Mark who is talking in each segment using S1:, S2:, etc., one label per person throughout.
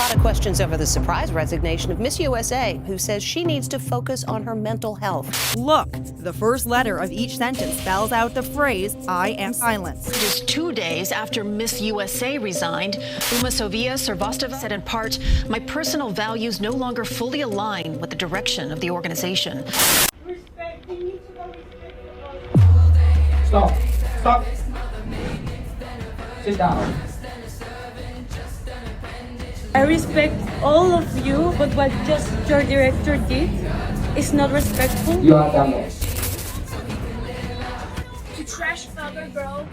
S1: lot of questions over the surprise resignation of Miss USA, who says she needs to focus on her mental health.
S2: Look, the first letter of each sentence spells out the phrase, I am silenced.
S3: Just 2 days after Miss USA resigned, Uma Sofia Srivastava said in part, my personal values no longer fully align with the direction of the organization.
S4: Stop. Stop. Sit down.
S5: I respect all of you, but what just your director did is not respectful.
S4: You are done.
S6: To trash another girl,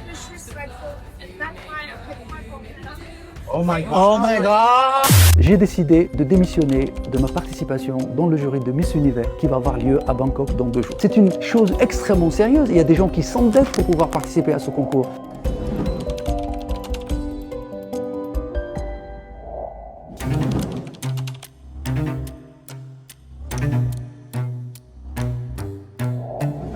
S6: disrespectful, and that's why I picked my phone.
S4: Oh my God. Oh my God.
S7: J'ai décidé de démissionner de ma participation dans le jury de Miss Univers qui va avoir lieu à Bangkok dans 2 jours. C'est une chose extrêmement sérieuse. Il y a des gens qui s'endettent pour pouvoir participer à ce concours.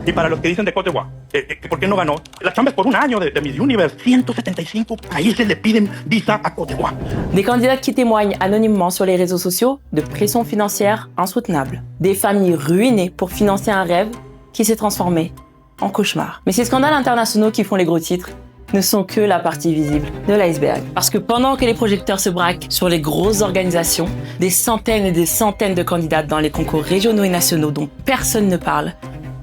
S8: Y para los que dicen de Cote d'Ivoire, que por qué no ganó, la chamba es por un año de Miss Universe. 175 países le piden visa a Cote d'Ivoire.
S9: Des candidats qui témoignent anonymement sur les réseaux sociaux de pression financière insoutenable. Des familles ruinées pour financer un rêve qui s'est transformé en cauchemar. Mais ces scandales internationaux qui font les gros titres ne sont que la partie visible de l'iceberg. Parce que pendant que les projecteurs se braquent sur les grosses organisations, des centaines et des centaines de candidats dans les concours régionaux et nationaux dont personne ne parle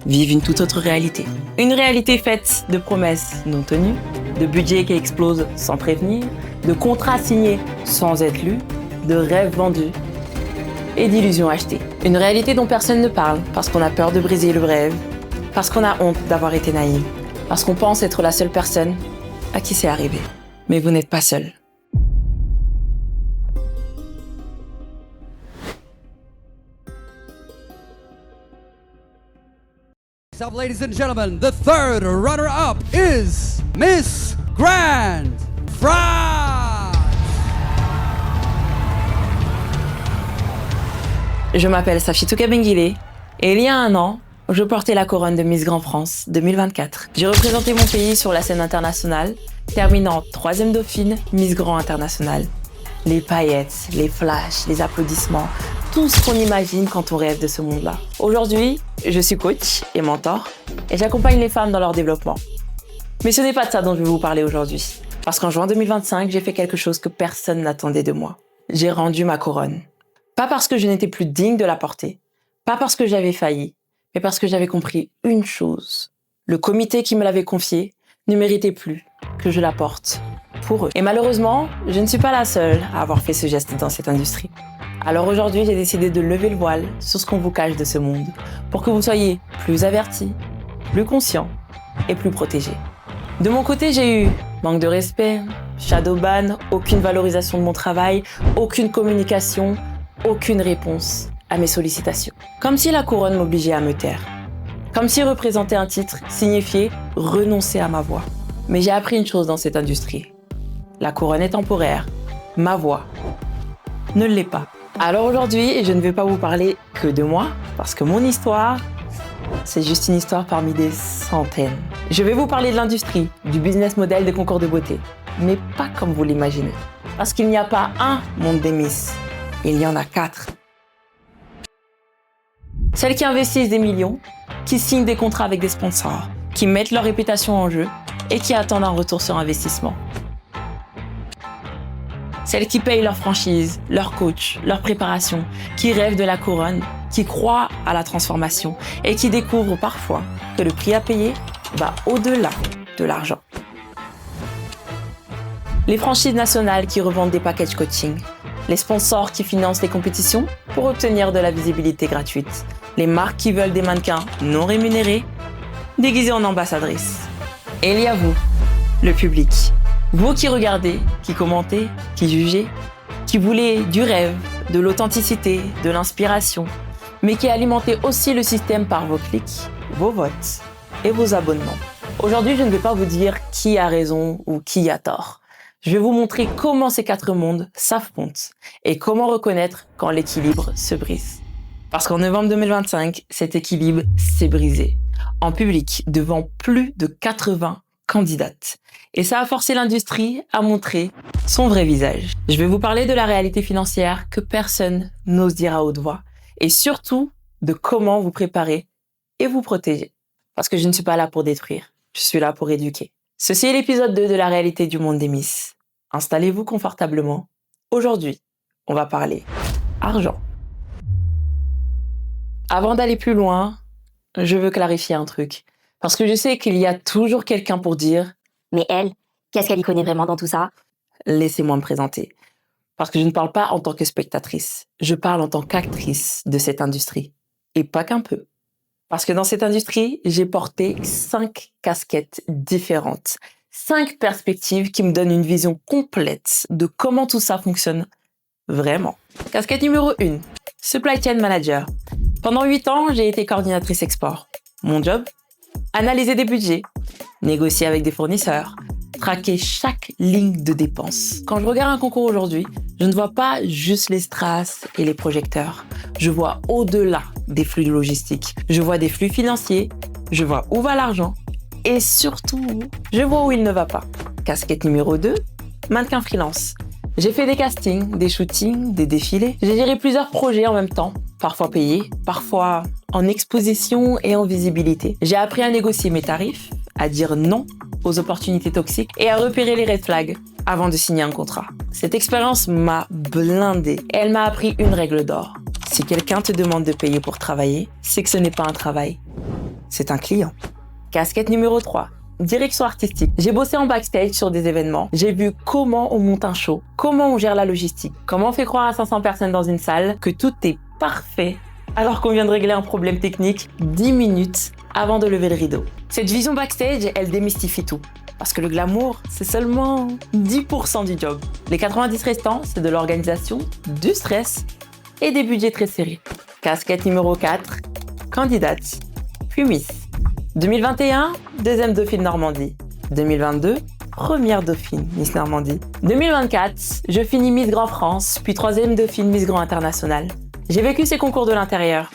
S9: vivent une toute autre réalité. Une réalité faite de promesses non tenues, de budgets qui explosent sans prévenir, de contrats signés sans être lus, de rêves vendus et d'illusions achetées. Une réalité dont personne ne parle parce qu'on a peur de briser le rêve, parce qu'on a honte d'avoir été naïf, parce qu'on pense être la seule personne à qui c'est arrivé. Mais vous n'êtes pas seul.
S10: So, ladies and gentlemen, the third runner-up is Miss Grand France.
S9: Je m'appelle Safiatou Kabengile et il y a 1 an, je portais la couronne de Miss Grand France 2024. J'ai représenté mon pays sur la scène internationale, terminant 3e dauphine Miss Grand International. Les paillettes, les flashs, les applaudissements, tout ce qu'on imagine quand on rêve de ce monde-là. Aujourd'hui, je suis coach et mentor et j'accompagne les femmes dans leur développement. Mais ce n'est pas de ça dont je vais vous parler aujourd'hui. Parce qu'en juin 2025, j'ai fait quelque chose que personne n'attendait de moi. J'ai rendu ma couronne. Pas parce que je n'étais plus digne de la porter, pas parce que j'avais failli, mais parce que j'avais compris une chose. Le comité qui me l'avait confiée ne méritait plus que je la porte pour eux. Et malheureusement, je ne suis pas la seule à avoir fait ce geste dans cette industrie. Alors aujourd'hui, j'ai décidé de lever le voile sur ce qu'on vous cache de ce monde pour que vous soyez plus avertis, plus conscients et plus protégés. De mon côté, j'ai eu manque de respect, shadow ban, aucune valorisation de mon travail, aucune communication, aucune réponse à mes sollicitations. Comme si la couronne m'obligeait à me taire. Comme si représenter un titre signifiait renoncer à ma voix. Mais j'ai appris une chose dans cette industrie. La couronne est temporaire, ma voix ne l'est pas. Alors aujourd'hui, je ne vais pas vous parler que de moi, parce que mon histoire, c'est juste une histoire parmi des centaines. Je vais vous parler de l'industrie, du business model des concours de beauté, mais pas comme vous l'imaginez. Parce qu'il n'y a pas un monde des Miss, il y en a 4. Celles qui investissent des millions, qui signent des contrats avec des sponsors, qui mettent leur réputation en jeu et qui attendent un retour sur investissement. Celles qui payent leur franchise, leur coach, leur préparation, qui rêvent de la couronne, qui croient à la transformation et qui découvrent parfois que le prix à payer va au-delà de l'argent. Les franchises nationales qui revendent des packages coaching, les sponsors qui financent les compétitions pour obtenir de la visibilité gratuite, les marques qui veulent des mannequins non rémunérés, déguisés en ambassadrices. Et il y a vous, le public. Vous qui regardez, qui commentez, qui jugez, qui voulez du rêve, de l'authenticité, de l'inspiration, mais qui alimentez aussi le système par vos clics, vos votes et vos abonnements. Aujourd'hui, je ne vais pas vous dire qui a raison ou qui a tort. Je vais vous montrer comment ces 4 mondes s'affrontent et comment reconnaître quand l'équilibre se brise. Parce qu'en novembre 2025, cet équilibre s'est brisé. En public, devant plus de 80 candidate. Et ça a forcé l'industrie à montrer son vrai visage. Je vais vous parler de la réalité financière que personne n'ose dire à haute voix. Et surtout, de comment vous préparer et vous protéger. Parce que je ne suis pas là pour détruire, je suis là pour éduquer. Ceci est l'épisode 2 de la réalité du monde des Miss. Installez-vous confortablement. Aujourd'hui, on va parler argent. Avant d'aller plus loin, je veux clarifier un truc. Parce que je sais qu'il y a toujours quelqu'un pour dire «
S11: Mais elle, qu'est-ce qu'elle y connaît vraiment dans tout ça ?»
S9: Laissez-moi me présenter. Parce que je ne parle pas en tant que spectatrice. Je parle en tant qu'actrice de cette industrie. Et pas qu'un peu. Parce que dans cette industrie, j'ai porté 5 casquettes différentes. 5 perspectives qui me donnent une vision complète de comment tout ça fonctionne vraiment. Casquette numéro 1, Supply Chain Manager. Pendant 8 ans, j'ai été coordinatrice export. Mon job, analyser des budgets, négocier avec des fournisseurs, traquer chaque ligne de dépenses. Quand je regarde un concours aujourd'hui, je ne vois pas juste les strass et les projecteurs. Je vois au-delà des flux logistiques. Je vois des flux financiers, je vois où va l'argent et surtout, je vois où il ne va pas. Casquette numéro 2, mannequin freelance. J'ai fait des castings, des shootings, des défilés. J'ai géré plusieurs projets en même temps, parfois payés, parfois en exposition et en visibilité. J'ai appris à négocier mes tarifs, à dire non aux opportunités toxiques et à repérer les red flags avant de signer un contrat. Cette expérience m'a blindée et elle m'a appris une règle d'or. Si quelqu'un te demande de payer pour travailler, c'est que ce n'est pas un travail, c'est un client. Casquette numéro 3. Direction artistique. J'ai bossé en backstage sur des événements. J'ai vu comment on monte un show, comment on gère la logistique, comment on fait croire à 500 personnes dans une salle que tout est parfait alors qu'on vient de régler un problème technique 10 minutes avant de lever le rideau. Cette vision backstage, elle démystifie tout. Parce que le glamour, c'est seulement 10% du job. Les 90 restants, c'est de l'organisation, du stress et des budgets très serrés. Casquette numéro 4, candidate, puis Miss. 2021, deuxième Dauphine Normandie. 2022, première Dauphine Miss Normandie. 2024, je finis Miss Grand France, puis troisième Dauphine Miss Grand International. J'ai vécu ces concours de l'intérieur.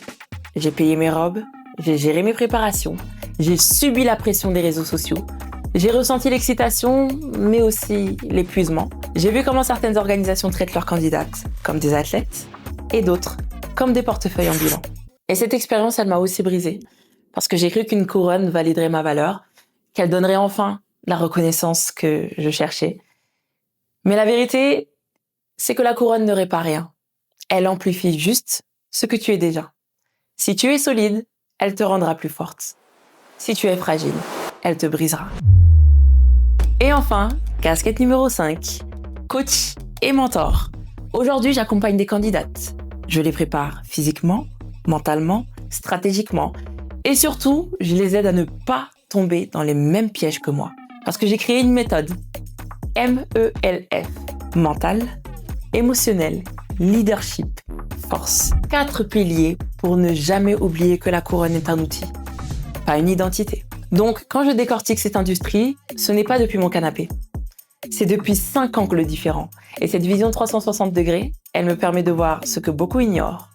S9: J'ai payé mes robes, j'ai géré mes préparations, j'ai subi la pression des réseaux sociaux, j'ai ressenti l'excitation, mais aussi l'épuisement. J'ai vu comment certaines organisations traitent leurs candidates comme des athlètes et d'autres comme des portefeuilles ambulants. Et cette expérience, elle m'a aussi brisée. Parce que j'ai cru qu'une couronne validerait ma valeur, qu'elle donnerait enfin la reconnaissance que je cherchais. Mais la vérité, c'est que la couronne ne répare rien. Elle amplifie juste ce que tu es déjà. Si tu es solide, elle te rendra plus forte. Si tu es fragile, elle te brisera. Et enfin, casquette numéro 5, coach et mentor. Aujourd'hui, j'accompagne des candidates. Je les prépare physiquement, mentalement, stratégiquement. Et surtout, je les aide à ne pas tomber dans les mêmes pièges que moi. Parce que j'ai créé une méthode. MELF. Mental, émotionnel, leadership, force. 4 piliers pour ne jamais oublier que la couronne est un outil, pas une identité. Donc, quand je décortique cette industrie, ce n'est pas depuis mon canapé. C'est depuis 5 angles différents. Et cette vision 360 degrés, elle me permet de voir ce que beaucoup ignorent.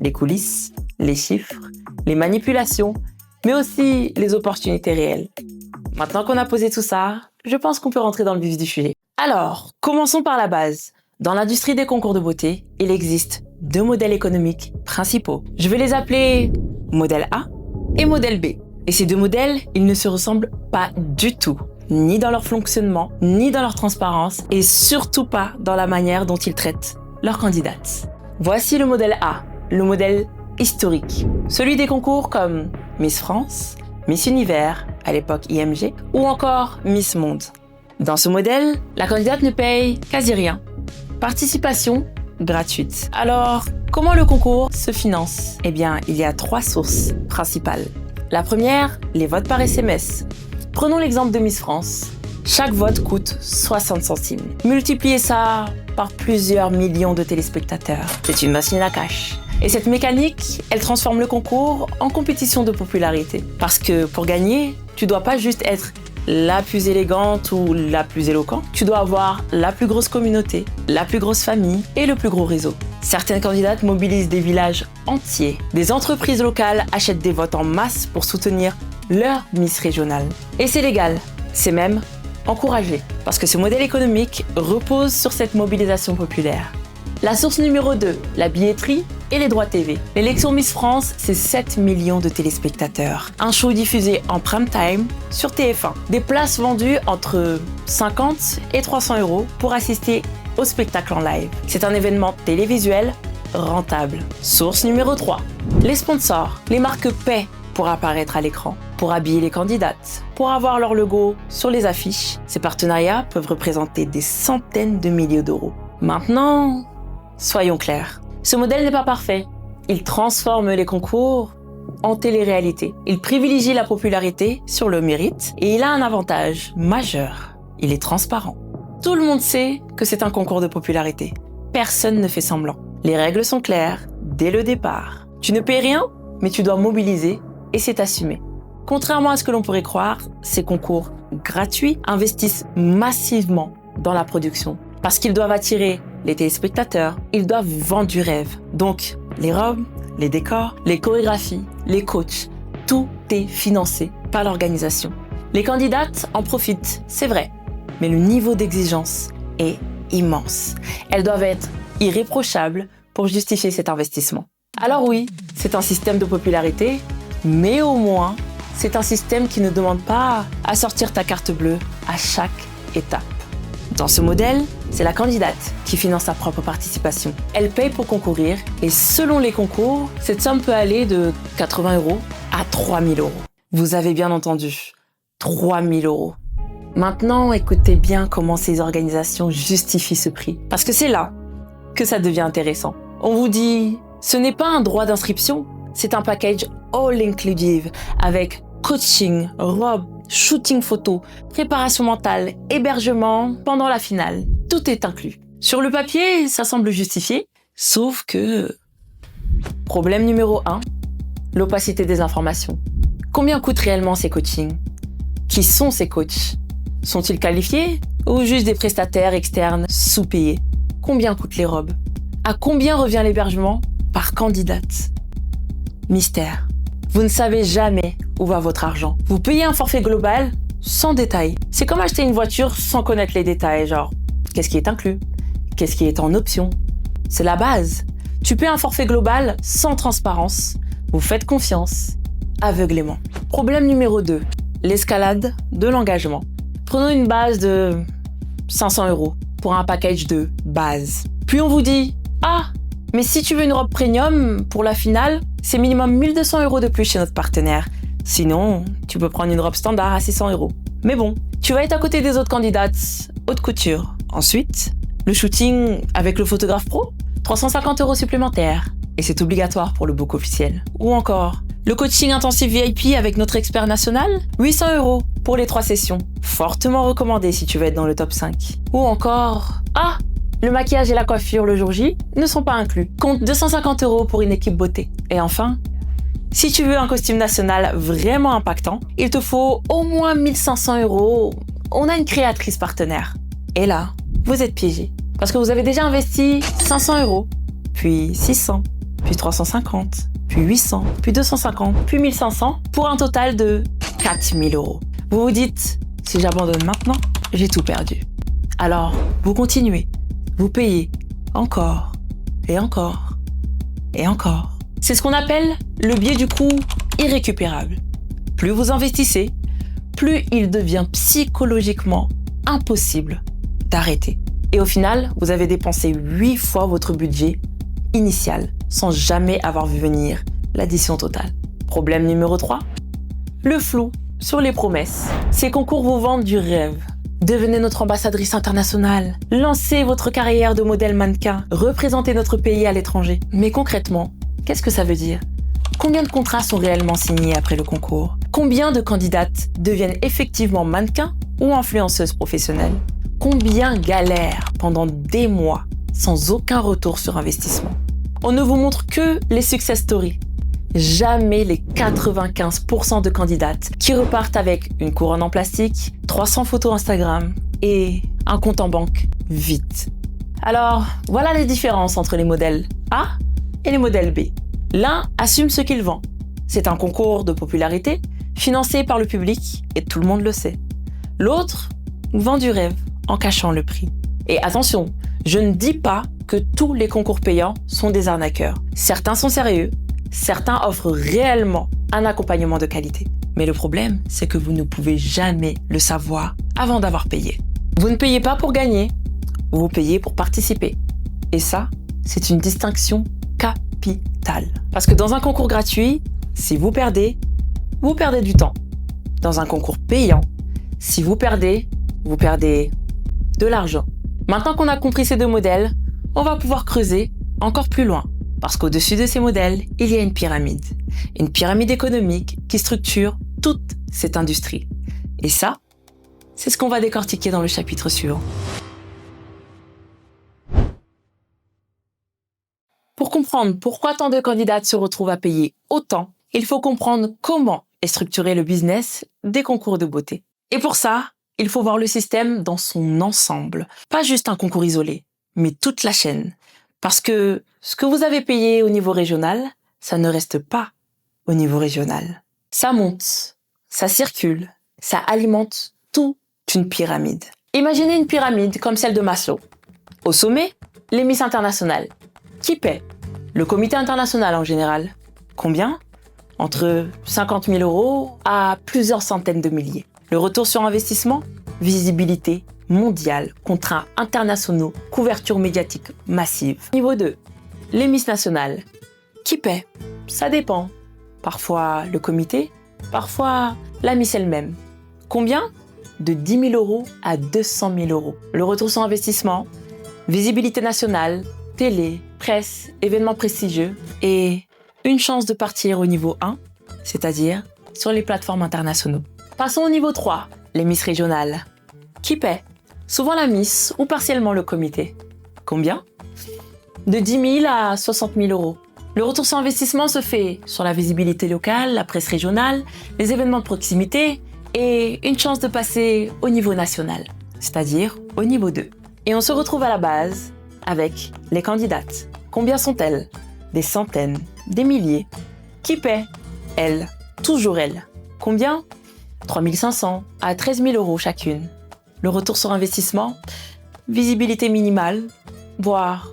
S9: Les coulisses, les chiffres, les manipulations, mais aussi les opportunités réelles. Maintenant qu'on a posé tout ça, je pense qu'on peut rentrer dans le vif du sujet. Alors, commençons par la base. Dans l'industrie des concours de beauté, il existe 2 modèles économiques principaux. Je vais les appeler modèle A et modèle B. Et ces 2 modèles, ils ne se ressemblent pas du tout, ni dans leur fonctionnement, ni dans leur transparence, et surtout pas dans la manière dont ils traitent leurs candidates. Voici le modèle A, le modèle historique. Celui des concours comme Miss France, Miss Univers, à l'époque IMG, ou encore Miss Monde. Dans ce modèle, la candidate ne paye quasi rien. Participation gratuite. Alors, comment le concours se finance ? Eh bien, il y a 3 sources principales. La première, les votes par SMS. Prenons l'exemple de Miss France. Chaque vote coûte 60 centimes. Multipliez ça par plusieurs millions de téléspectateurs. C'est une machine à cash. Et cette mécanique, elle transforme le concours en compétition de popularité. Parce que pour gagner, tu dois pas juste être la plus élégante ou la plus éloquente. Tu dois avoir la plus grosse communauté, la plus grosse famille et le plus gros réseau. Certaines candidates mobilisent des villages entiers. Des entreprises locales achètent des votes en masse pour soutenir leur Miss régionale. Et c'est légal. C'est même encouragé, parce que ce modèle économique repose sur cette mobilisation populaire. La source numéro 2, la billetterie et les droits TV. L'élection Miss France, c'est 7 millions de téléspectateurs. Un show diffusé en prime time sur TF1. Des places vendues entre 50 et 300 € pour assister au spectacle en live. C'est un événement télévisuel rentable. Source numéro 3, les sponsors. Les marques paient pour apparaître à l'écran, pour habiller les candidates, pour avoir leur logo sur les affiches. Ces partenariats peuvent représenter des centaines de milliers d'euros. Maintenant, soyons clairs, ce modèle n'est pas parfait. Il transforme les concours en télé-réalité. Il privilégie la popularité sur le mérite et il a un avantage majeur. Il est transparent. Tout le monde sait que c'est un concours de popularité. Personne ne fait semblant. Les règles sont claires dès le départ. Tu ne payes rien, mais tu dois mobiliser et c'est assumé. Contrairement à ce que l'on pourrait croire, ces concours gratuits investissent massivement dans la production. Parce qu'ils doivent attirer les téléspectateurs, ils doivent vendre du rêve. Donc, les robes, les décors, les chorégraphies, les coachs, tout est financé par l'organisation. Les candidates en profitent, c'est vrai, mais le niveau d'exigence est immense. Elles doivent être irréprochables pour justifier cet investissement. Alors oui, c'est un système de popularité, mais au moins, c'est un système qui ne demande pas à sortir ta carte bleue à chaque étape. Dans ce modèle, c'est la candidate qui finance sa propre participation. Elle paye pour concourir et selon les concours, cette somme peut aller de 80 € à 3 000 €. Vous avez bien entendu, 3 000 €. Maintenant, écoutez bien comment ces organisations justifient ce prix. Parce que c'est là que ça devient intéressant. On vous dit, ce n'est pas un droit d'inscription, c'est un package all-inclusive avec coaching, robe, shooting photo, préparation mentale, hébergement pendant la finale. Tout est inclus. Sur le papier, ça semble justifié, sauf que... Problème numéro 1, l'opacité des informations. Combien coûtent réellement ces coachings? Qui sont ces coachs? Sont-ils qualifiés ou juste des prestataires externes sous-payés? Combien coûtent les robes? À combien revient l'hébergement par candidate? Mystère. Vous ne savez jamais où va votre argent. Vous payez un forfait global sans détail. C'est comme acheter une voiture sans connaître les détails, genre qu'est-ce qui est inclus? Qu'est-ce qui est en option? C'est la base. Tu payes un forfait global sans transparence. Vous faites confiance aveuglément. Problème numéro 2, l'escalade de l'engagement. Prenons une base de 500 € pour un package de base. Puis on vous dit, ah, mais si tu veux une robe premium pour la finale, c'est minimum 1 200 € de plus chez notre partenaire. Sinon, tu peux prendre une robe standard à 600 €. Mais bon, tu vas être à côté des autres candidates haute couture. Ensuite, le shooting avec le photographe pro, 350 € supplémentaires. Et c'est obligatoire pour le book officiel. Ou encore, le coaching intensif VIP avec notre expert national, 800 € pour les 3 sessions. Fortement recommandé si tu veux être dans le top 5. Ou encore, ah, le maquillage et la coiffure le jour J ne sont pas inclus. Compte 250 € pour une équipe beauté. Et enfin, si tu veux un costume national vraiment impactant, il te faut au moins 1 500 €. On a une créatrice partenaire. Et là, vous êtes piégé. Parce que vous avez déjà investi 500 €, puis 600, puis 350, puis 800, puis 250, puis 1500, pour un total de 4 000 €. Vous vous dites, si j'abandonne maintenant, j'ai tout perdu. Alors, vous continuez. Vous payez encore, et encore, et encore. C'est ce qu'on appelle le biais du coût irrécupérable. Plus vous investissez, plus il devient psychologiquement impossible d'arrêter. Et au final, vous avez dépensé 8 fois votre budget initial sans jamais avoir vu venir l'addition totale. Problème numéro 3, le flou sur les promesses. Ces concours vous vendent du rêve. Devenez notre ambassadrice internationale. Lancez votre carrière de modèle mannequin. Représentez notre pays à l'étranger. Mais concrètement, qu'est-ce que ça veut dire? Combien de contrats sont réellement signés après le concours? Combien de candidates deviennent effectivement mannequins ou influenceuses professionnelles? Combien galèrent pendant des mois sans aucun retour sur investissement? On ne vous montre que les success stories. Jamais les 95% de candidates qui repartent avec une couronne en plastique, 300 photos Instagram et un compte en banque vite. Alors, voilà les différences entre les modèles A et les modèles B. L'un assume ce qu'il vend. C'est un concours de popularité financé par le public et tout le monde le sait. L'autre vend du rêve en cachant le prix. Et attention, je ne dis pas que tous les concours payants sont des arnaqueurs. Certains sont sérieux, certains offrent réellement un accompagnement de qualité. Mais le problème, c'est que vous ne pouvez jamais le savoir avant d'avoir payé. Vous ne payez pas pour gagner, vous payez pour participer. Et ça, c'est une distinction capitale. Parce que dans un concours gratuit, si vous perdez du temps. Dans un concours payant, si vous perdez de l'argent. Maintenant qu'on a compris ces deux modèles, on va pouvoir creuser encore plus loin. Parce qu'au-dessus de ces modèles, il y a une pyramide. Une pyramide économique qui structure toute cette industrie. Et ça, c'est ce qu'on va décortiquer dans le chapitre suivant. Pour comprendre pourquoi tant de candidates se retrouvent à payer autant, il faut comprendre comment est structuré le business des concours de beauté. Et pour ça, il faut voir le système dans son ensemble. Pas juste un concours isolé, mais toute la chaîne. Parce que ce que vous avez payé au niveau régional, ça ne reste pas au niveau régional. Ça monte, ça circule, ça alimente toute une pyramide. Imaginez une pyramide comme celle de Maslow. Au sommet, les Miss internationales. Qui paie? Le comité international en général. Combien? Entre 50 000 € à plusieurs centaines de milliers. Le retour sur investissement? Visibilité mondiale, contrats internationaux, couverture médiatique massive. Niveau 2. Les Miss nationales. Qui paie? Ça dépend. Parfois le comité, parfois la Miss elle-même. Combien? De 10 000 € à 200 000 €. Le retour sur investissement? Visibilité nationale, télé, presse, événements prestigieux et une chance de partir au niveau 1, c'est-à-dire sur les plateformes internationaux. Passons au niveau 3, les Miss régionales. Qui paie? Souvent la Miss ou partiellement le comité. Combien? De 10 000 à 60 000 €. Le retour sur investissement se fait sur la visibilité locale, la presse régionale, les événements de proximité et une chance de passer au niveau national, c'est-à-dire au niveau 2. Et on se retrouve à la base avec les candidates. Combien sont-elles? Des centaines, des milliers. Qui paie? Elles, toujours elles. Combien? 3 500 à 13 000 € chacune. Le retour sur investissement? Visibilité minimale, voire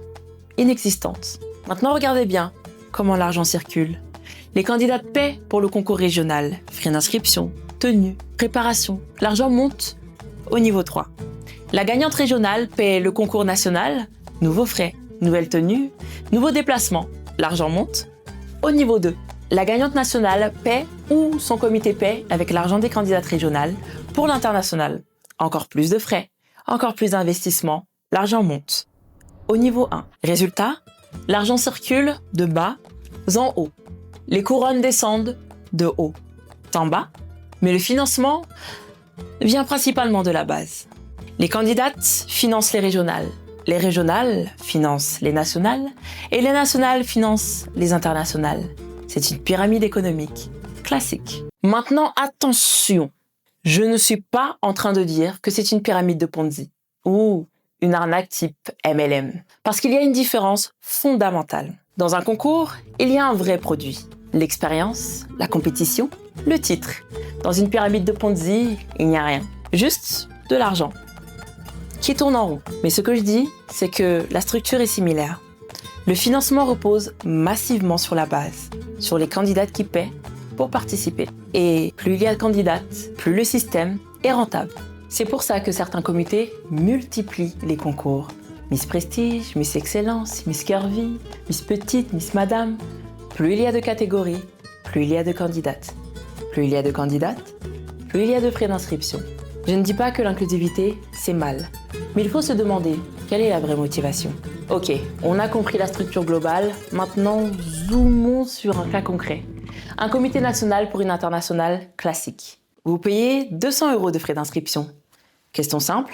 S9: inexistante. Maintenant, regardez bien comment l'argent circule. Les candidates paient pour le concours régional, frais d'inscription, tenue, préparation. L'argent monte au niveau 3. La gagnante régionale paie le concours national, nouveaux frais, nouvelles tenues, nouveaux déplacements. L'argent monte au niveau 2. La gagnante nationale paie ou son comité paie avec l'argent des candidates régionales pour l'international. Encore plus de frais, encore plus d'investissements. L'argent monte au niveau 1. Résultat, l'argent circule de bas en haut. Les couronnes descendent de haut en bas, mais le financement vient principalement de la base. Les candidates financent les régionales financent les nationales et les nationales financent les internationales. C'est une pyramide économique classique. Maintenant, attention, je ne suis pas en train de dire que c'est une pyramide de Ponzi ou une arnaque type MLM, parce qu'il y a une différence fondamentale. Dans un concours, il y a un vrai produit. L'expérience, la compétition, le titre. Dans une pyramide de Ponzi, il n'y a rien. Juste de l'argent qui tourne en rond. Mais ce que je dis, c'est que la structure est similaire. Le financement repose massivement sur la base, sur les candidates qui paient pour participer. Et plus il y a de candidates, plus le système est rentable. C'est pour ça que certains comités multiplient les concours. Miss Prestige, Miss Excellence, Miss Curvy, Miss Petite, Miss Madame. Plus il y a de catégories, plus il y a de candidates. Plus il y a de candidates, plus il y a de frais d'inscription. Je ne dis pas que l'inclusivité, c'est mal. Mais il faut se demander, quelle est la vraie motivation? Ok, on a compris la structure globale, maintenant zoomons sur un cas concret. Un comité national pour une internationale classique. Vous payez 200 € de frais d'inscription. Question simple,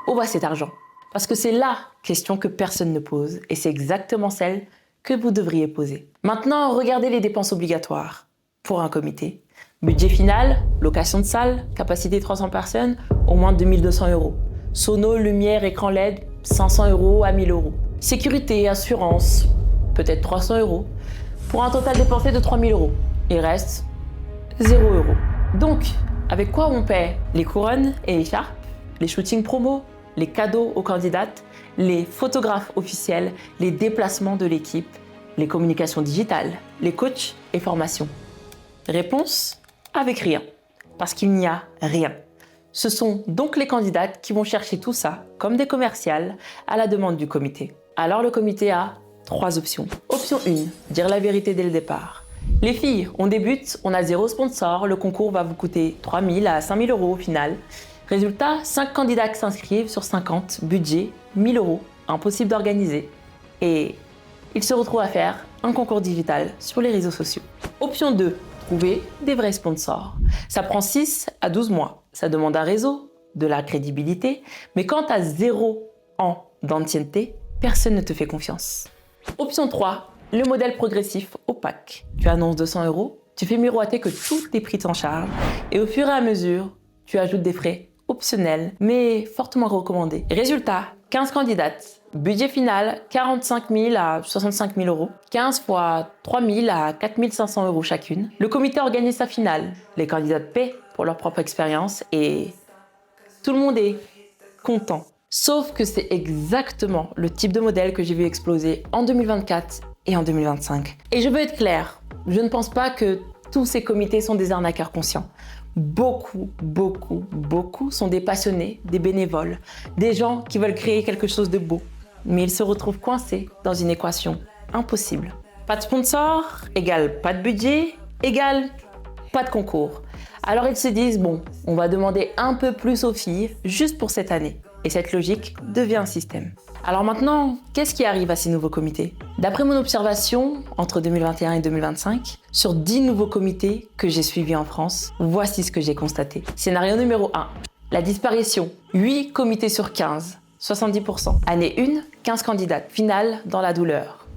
S9: où va cet argent? Parce que c'est la question que personne ne pose, et c'est exactement celle que vous devriez poser. Maintenant, regardez les dépenses obligatoires pour un comité. Budget final, location de salle, capacité 300 personnes, au moins 2 200 €. Sono, lumière, écran LED, 500 € à 1 000 €. Sécurité, assurance, peut-être 300 €. Pour un total dépensé de 3 000 €. Il reste 0 €. Donc, Avec quoi on paie les couronnes et écharpes, les shootings promos, les cadeaux aux candidates, les photographes officiels, les déplacements de l'équipe, les communications digitales, les coachs et formations? Réponse, avec rien, parce qu'il n'y a rien. Ce sont donc les candidates qui vont chercher tout ça, comme des commerciales, à la demande du comité. Alors le comité a 3 options. Option 1, dire la vérité dès le départ. Les filles, on débute, on a 0 sponsor, le concours va vous coûter 3 000 à 5 000 euros au final. Résultat, 5 candidats qui s'inscrivent sur 50, budget 1 000 euros, impossible d'organiser. Et ils se retrouvent à faire un concours digital sur les réseaux sociaux. Option 2, trouver des vrais sponsors. Ça prend 6 à 12 mois. Ça demande un réseau, de la crédibilité, mais quand tu as 0 ans d'ancienneté, personne ne te fait confiance. Option 3, le modèle progressif opaque. Tu annonces 200 euros, tu fais miroiter que tout est pris en charge et au fur et à mesure, tu ajoutes des frais optionnels mais fortement recommandés. Résultat, 15 candidates. Budget final, 45 000 à 65 000 euros. 15 fois 3 000 à 4 500 euros chacune. Le comité organise sa finale. Les candidates paient pour leur propre expérience et tout le monde est content. Sauf que c'est exactement le type de modèle que j'ai vu exploser en 2024 et en 2025. Et je veux être claire, je ne pense pas que tous ces comités sont des arnaqueurs conscients. Beaucoup sont des passionnés, des bénévoles, des gens qui veulent créer quelque chose de beau. Mais ils se retrouvent coincés dans une équation impossible. Pas de sponsor égale pas de budget égale pas de concours. Alors ils se disent, bon, on va demander un peu plus aux filles juste pour cette année. Et cette logique devient un système. Alors maintenant, qu'est-ce qui arrive à ces nouveaux comités? D'après mon observation, entre 2021 et 2025, sur 10 nouveaux comités que j'ai suivis en France, voici ce que j'ai constaté. Scénario numéro 1, la disparition. 8 comités sur 15, 70%. Année 1, 15 candidates, finale dans la douleur.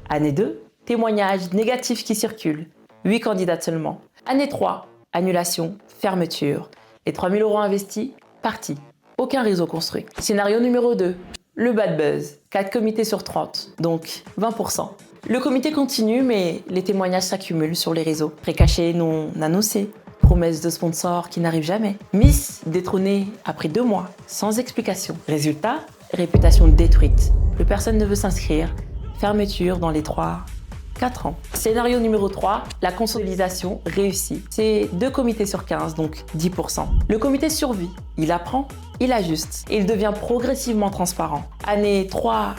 S9: Année 2, témoignages négatifs qui circulent, 8 candidates seulement. Année 3, annulation, fermeture. Les 3 000 euros investis, partis. Aucun réseau construit. Scénario numéro 2, le bad buzz. 4 comités sur 30, donc 20%. Le comité continue, mais les témoignages s'accumulent sur les réseaux. Précachés non annoncés, promesses de sponsors qui n'arrivent jamais. Miss détrônée après 2 mois, sans explication. Résultat, réputation détruite. Plus personne ne veut s'inscrire. Fermeture dans les 3-4 ans. Scénario numéro 3, la consolidation réussie. C'est 2 comités sur 15, donc 10%. Le comité survit, il apprend, il ajuste et il devient progressivement transparent. Année 3-4,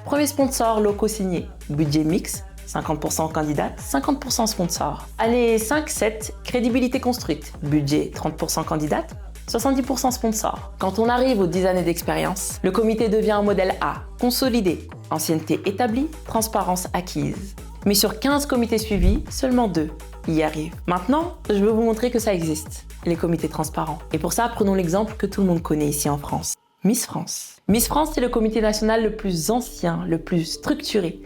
S9: premier sponsor locaux signé, budget mix, 50% candidat, 50% sponsor. Année 5-7, crédibilité construite, budget 30% candidate, 70% sponsor. Quand on arrive aux 10 années d'expérience, le comité devient un modèle A, consolidé, ancienneté établie, transparence acquise. Mais sur 15 comités suivis, seulement 2 y arrivent. Maintenant, je veux vous montrer que ça existe, les comités transparents. Et pour ça, prenons l'exemple que tout le monde connaît ici en France. Miss France. Miss France, c'est le comité national le plus ancien, le plus structuré.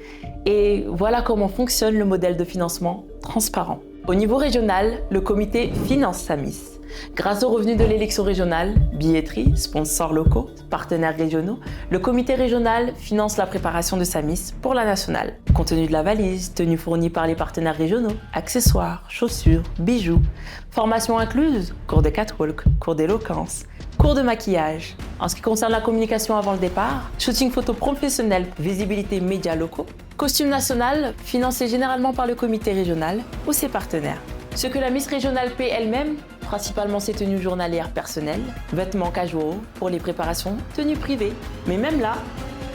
S9: Et voilà comment fonctionne le modèle de financement transparent. Au niveau régional, le comité finance sa Miss. Grâce aux revenus de l'élection régionale, billetterie, sponsors locaux, partenaires régionaux, le comité régional finance la préparation de sa Miss pour la nationale. Contenu de la valise, tenues fournies par les partenaires régionaux, accessoires, chaussures, bijoux, formation incluse, cours de catwalk, cours d'éloquence, cours de maquillage. En ce qui concerne la communication avant le départ, shooting photo professionnel, visibilité médias locaux, costume national financé généralement par le comité régional ou ses partenaires. Ce que la Miss régionale paie elle-même, principalement ses tenues journalières personnelles, vêtements casuaux pour les préparations, tenues privées. Mais même là,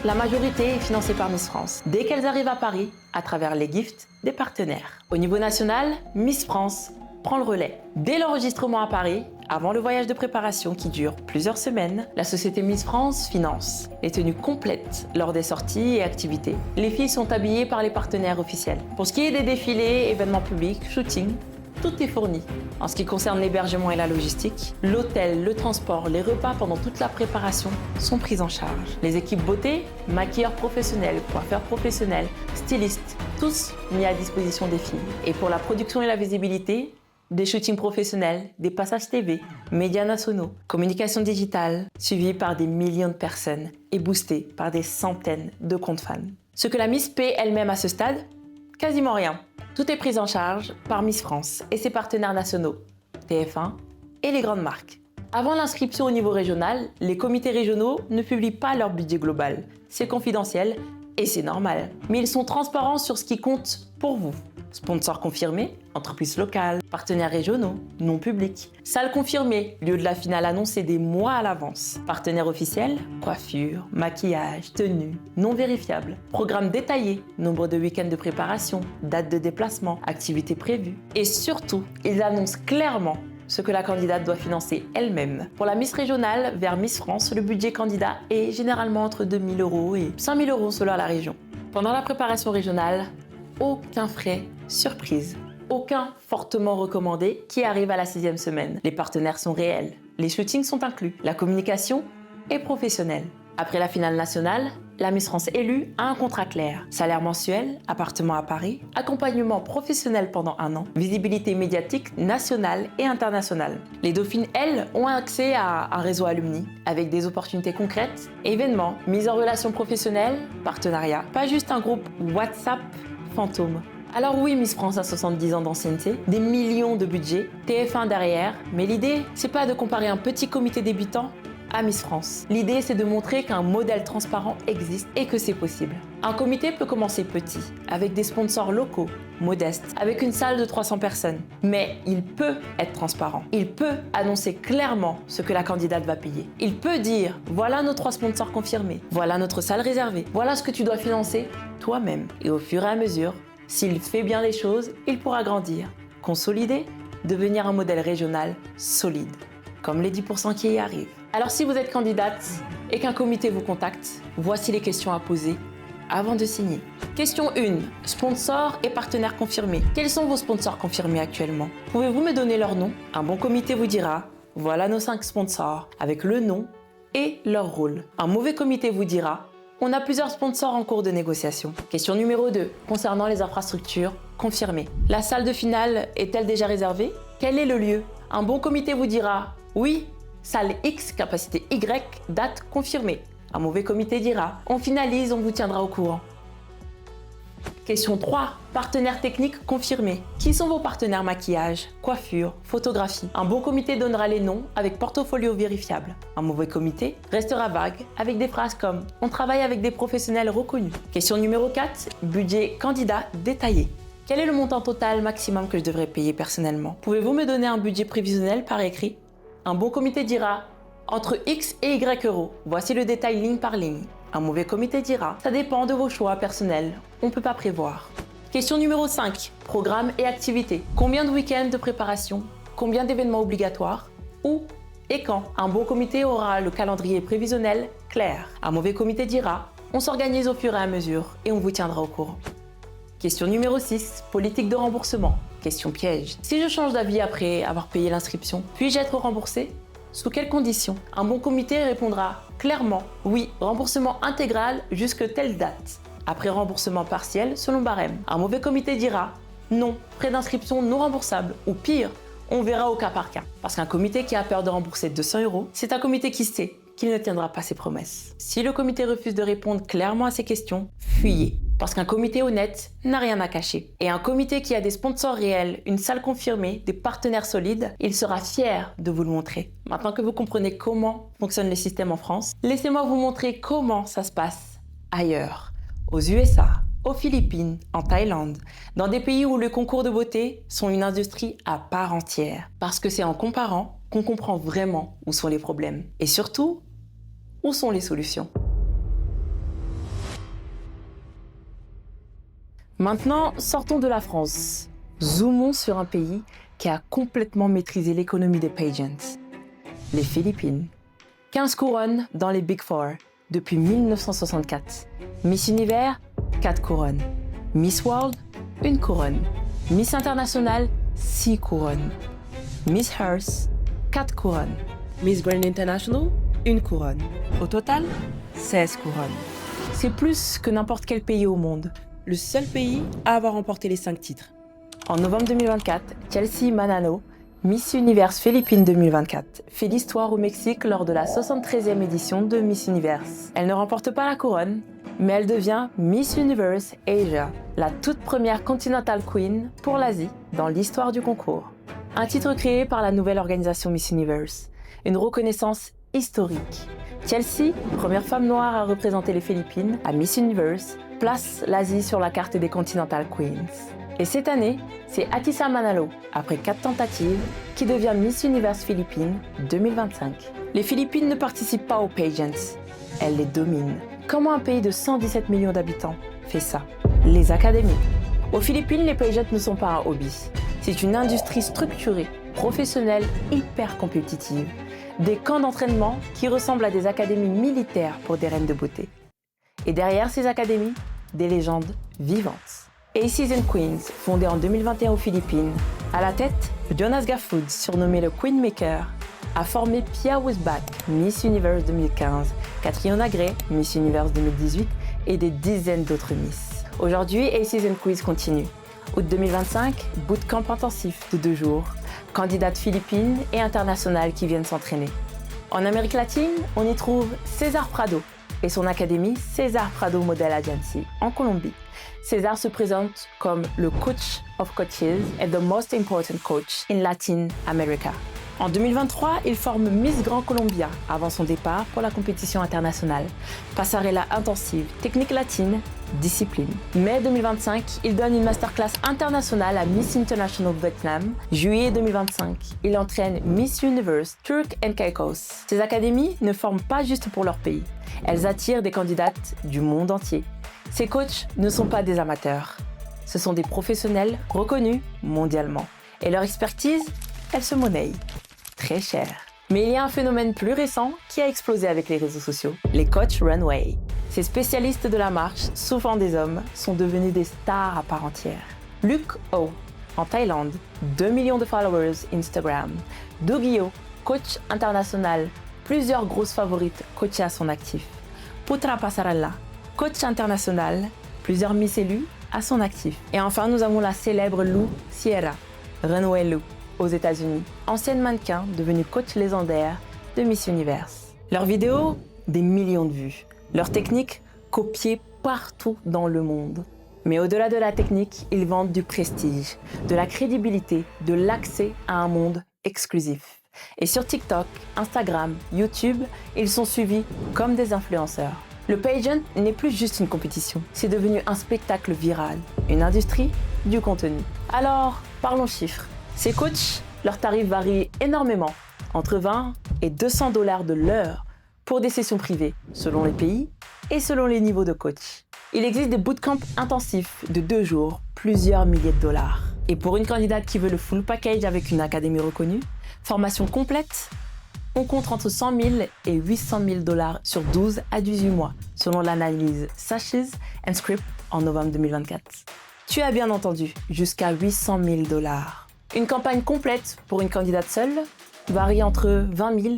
S9: la majorité est financée par Miss France, dès qu'elles arrivent à Paris, à travers les gifts des partenaires. Au niveau national, Miss France prend le relais. Dès l'enregistrement à Paris, avant le voyage de préparation qui dure plusieurs semaines, la société Miss France finance les tenues complètes lors des sorties et activités. Les filles sont habillées par les partenaires officiels. Pour ce qui est des défilés, événements publics, shooting, tout est fourni. En ce qui concerne l'hébergement et la logistique, l'hôtel, le transport, les repas pendant toute la préparation sont pris en charge. Les équipes beauté, maquilleurs professionnels, coiffeurs professionnels, stylistes, tous mis à disposition des filles. Et pour la production et la visibilité, des shootings professionnels, des passages TV, médias nationaux, communication digitale, suivis par des millions de personnes et boostés par des centaines de comptes fans. Ce que la Miss paie elle-même à ce stade, quasiment rien. Tout est pris en charge par Miss France et ses partenaires nationaux, TF1, et les grandes marques. Avant l'inscription au niveau régional, les comités régionaux ne publient pas leur budget global. C'est confidentiel et c'est normal. Mais ils sont transparents sur ce qui compte pour vous. Sponsors confirmés, entreprises locales, partenaires régionaux, non publics. Salle confirmée, lieu de la finale annoncé des mois à l'avance. Partenaires officiels, coiffure, maquillage, tenue, non vérifiable. Programme détaillé, nombre de week-ends de préparation, date de déplacement, activités prévues. Et surtout, ils annoncent clairement ce que la candidate doit financer elle-même. Pour la Miss régionale vers Miss France, le budget candidat est généralement entre 2 000 € et 5 000 € selon la région. Pendant la préparation régionale, aucun frais surprise, aucun fortement recommandé qui arrive à la 6e semaine. Les partenaires sont réels, les shootings sont inclus, la communication est professionnelle. Après la finale nationale, la Miss France élue a un contrat clair. Salaire mensuel, appartement à Paris, accompagnement professionnel pendant 1 an, visibilité médiatique nationale et internationale. Les dauphines, elles, ont accès à un réseau alumni avec des opportunités concrètes, événements, mise en relation professionnelle, partenariat. Pas juste un groupe WhatsApp fantôme. Alors oui, Miss France a 70 ans d'ancienneté, des millions de budget, TF1 derrière, mais l'idée, c'est pas de comparer un petit comité débutant à Miss France. L'idée, c'est de montrer qu'un modèle transparent existe et que c'est possible. Un comité peut commencer petit, avec des sponsors locaux, modestes, avec une salle de 300 personnes. Mais il peut être transparent. Il peut annoncer clairement ce que la candidate va payer. Il peut dire, voilà nos 3 sponsors confirmés, voilà notre salle réservée, voilà ce que tu dois financer toi-même. Et au fur et à mesure, s'il fait bien les choses, il pourra grandir, consolider, devenir un modèle régional solide, comme les 10% qui y arrivent. Alors si vous êtes candidate et qu'un comité vous contacte, voici les questions à poser avant de signer. Question 1. Sponsors et partenaires confirmés. Quels sont vos sponsors confirmés actuellement? Pouvez-vous me donner leur nom? Un bon comité vous dira, voilà nos 5 sponsors, avec le nom et leur rôle. Un mauvais comité vous dira, on a plusieurs sponsors en cours de négociation. Question numéro 2. Concernant les infrastructures, confirmées. La salle de finale est-elle déjà réservée? Quel est le lieu? Un bon comité vous dira, oui, salle X, capacité Y, date confirmée. Un mauvais comité dira, on finalise, on vous tiendra au courant. Question 3. Partenaires techniques confirmés. Qui sont vos partenaires maquillage, coiffure, photographie? Un bon comité donnera les noms avec portfolio vérifiable. Un mauvais comité restera vague avec des phrases comme « on travaille avec des professionnels reconnus ». Question numéro 4. Budget candidat détaillé. Quel est le montant total maximum que je devrais payer personnellement? Pouvez-vous me donner un budget prévisionnel par écrit? Un bon comité dira entre X et Y euros. Voici le détail ligne par ligne. Un mauvais comité dira ça dépend de vos choix personnels. On ne peut pas prévoir. Question numéro 5. Programme et activités. Combien de week-ends de préparation? Combien d'événements obligatoires? Où et quand? Un bon comité aura le calendrier prévisionnel clair. Un mauvais comité dira on s'organise au fur et à mesure et on vous tiendra au courant. Question numéro 6. Politique de remboursement. Question piège. Si je change d'avis après avoir payé l'inscription, puis-je être remboursé? Sous quelles conditions? Un bon comité répondra clairement oui, remboursement intégral jusque telle date. Après remboursement partiel selon barème. Un mauvais comité dira non, frais d'inscription non remboursables ou pire, on verra au cas par cas. Parce qu'un comité qui a peur de rembourser 200 €, c'est un comité qui sait qu'il ne tiendra pas ses promesses. Si le comité refuse de répondre clairement à ces questions, fuyez. Parce qu'un comité honnête n'a rien à cacher. Et un comité qui a des sponsors réels, une salle confirmée, des partenaires solides, il sera fier de vous le montrer. Maintenant que vous comprenez comment fonctionne le système en France, laissez-moi vous montrer comment ça se passe ailleurs. Aux USA, aux Philippines, en Thaïlande, dans des pays où les concours de beauté sont une industrie à part entière. Parce que c'est en comparant qu'on comprend vraiment où sont les problèmes. Et surtout, où sont les solutions. Maintenant, sortons de la France. Zoomons sur un pays qui a complètement maîtrisé l'économie des pageants. Les Philippines. 15 couronnes dans les Big Four depuis 1964. Miss Univers, 4 couronnes. Miss World, 1 couronne. Miss International, 6 couronnes. Miss Hearst, 4 couronnes. Miss Grand International, 1 couronne. Au total, 16 couronnes. C'est plus que n'importe quel pays au monde. Le seul pays à avoir remporté les 5 titres. En novembre 2024, Chelsea Manalo, Miss Univers Philippines 2024, fait l'histoire au Mexique lors de la 73e édition de Miss Univers. Elle ne remporte pas la couronne, mais elle devient Miss Universe Asia, la toute première Continental Queen pour l'Asie dans l'histoire du concours. un titre créé par la nouvelle organisation Miss Universe, une reconnaissance historique. Chelsea, première femme noire à représenter les Philippines à Miss Universe, place l'Asie sur la carte des Continental Queens. Et cette année, c'est Atissa Manalo, après 4 tentatives, qui devient Miss Universe Philippines 2025. Les Philippines ne participent pas aux pageants, elles les dominent. Comment un pays de 117 millions d'habitants fait ça? Les académies. Aux Philippines, les pageants ne sont pas un hobby. C'est une industrie structurée, professionnelle, hyper compétitive. Des camps d'entraînement qui ressemblent à des académies militaires pour des reines de beauté. Et derrière ces académies, des légendes vivantes. Aces and Queens, fondée en 2021 aux Philippines, à la tête, Jonas Garfood, surnommé le Queenmaker, a formé Pia Wurtzbach, Miss Universe 2015, Catriona Gray, Miss Universe 2018 et des dizaines d'autres Miss. Aujourd'hui, Aces and Queens continue. Août 2025, bootcamp intensif de 2 jours, candidates philippines et internationales qui viennent s'entraîner. En Amérique latine, on y trouve César Prado et son académie César Prado Model Agency en Colombie. César se présente comme le coach of coaches et the most important coach in Latin America. En 2023, il forme Miss Grand Colombia avant son départ pour la compétition internationale. Passarella intensive, technique latine, discipline. Mai 2025, il donne une masterclass internationale à Miss International Vietnam. Juillet 2025, il entraîne Miss Universe Turk and Caicos. Ces académies ne forment pas juste pour leur pays. Elles attirent des candidates du monde entier. Ces coachs ne sont pas des amateurs. Ce sont des professionnels reconnus mondialement. Et leur expertise, elle se monnaie. Très cher. Mais il y a un phénomène plus récent qui a explosé avec les réseaux sociaux, les coachs runway. Ces spécialistes de la marche, souvent des hommes, sont devenus des stars à part entière. Luke Oh, en Thaïlande, 2 millions de followers Instagram. Dougio, coach international, plusieurs grosses favorites coachées à son actif. Putra Passarella, coach international, plusieurs Miss élus à son actif. Et enfin, nous avons la célèbre Lou Sierra, Runway Lou, aux États-Unis, ancienne mannequin devenue coach légendaire de Miss Universe. Leurs vidéos, des millions de vues. Leurs techniques, copiées partout dans le monde. Mais au-delà de la technique, ils vendent du prestige, de la crédibilité, de l'accès à un monde exclusif. Et sur TikTok, Instagram, YouTube, ils sont suivis comme des influenceurs. Le pageant n'est plus juste une compétition, c'est devenu un spectacle viral, une industrie du contenu. Alors, parlons chiffres. Ces coachs, leurs tarifs varient énormément, entre 20 et 200 $ de l'heure pour des sessions privées, selon les pays et selon les niveaux de coach. Il existe des bootcamps intensifs de 2 jours, plusieurs milliers de dollars. Et pour une candidate qui veut le full package avec une académie reconnue, formation complète, on compte entre 100 000 et 800 000 $ sur 12 à 18 mois, selon l'analyse Sashes and Script en novembre 2024. Tu as bien entendu, jusqu'à 800 000 $. Une campagne complète pour une candidate seule varie entre 20 000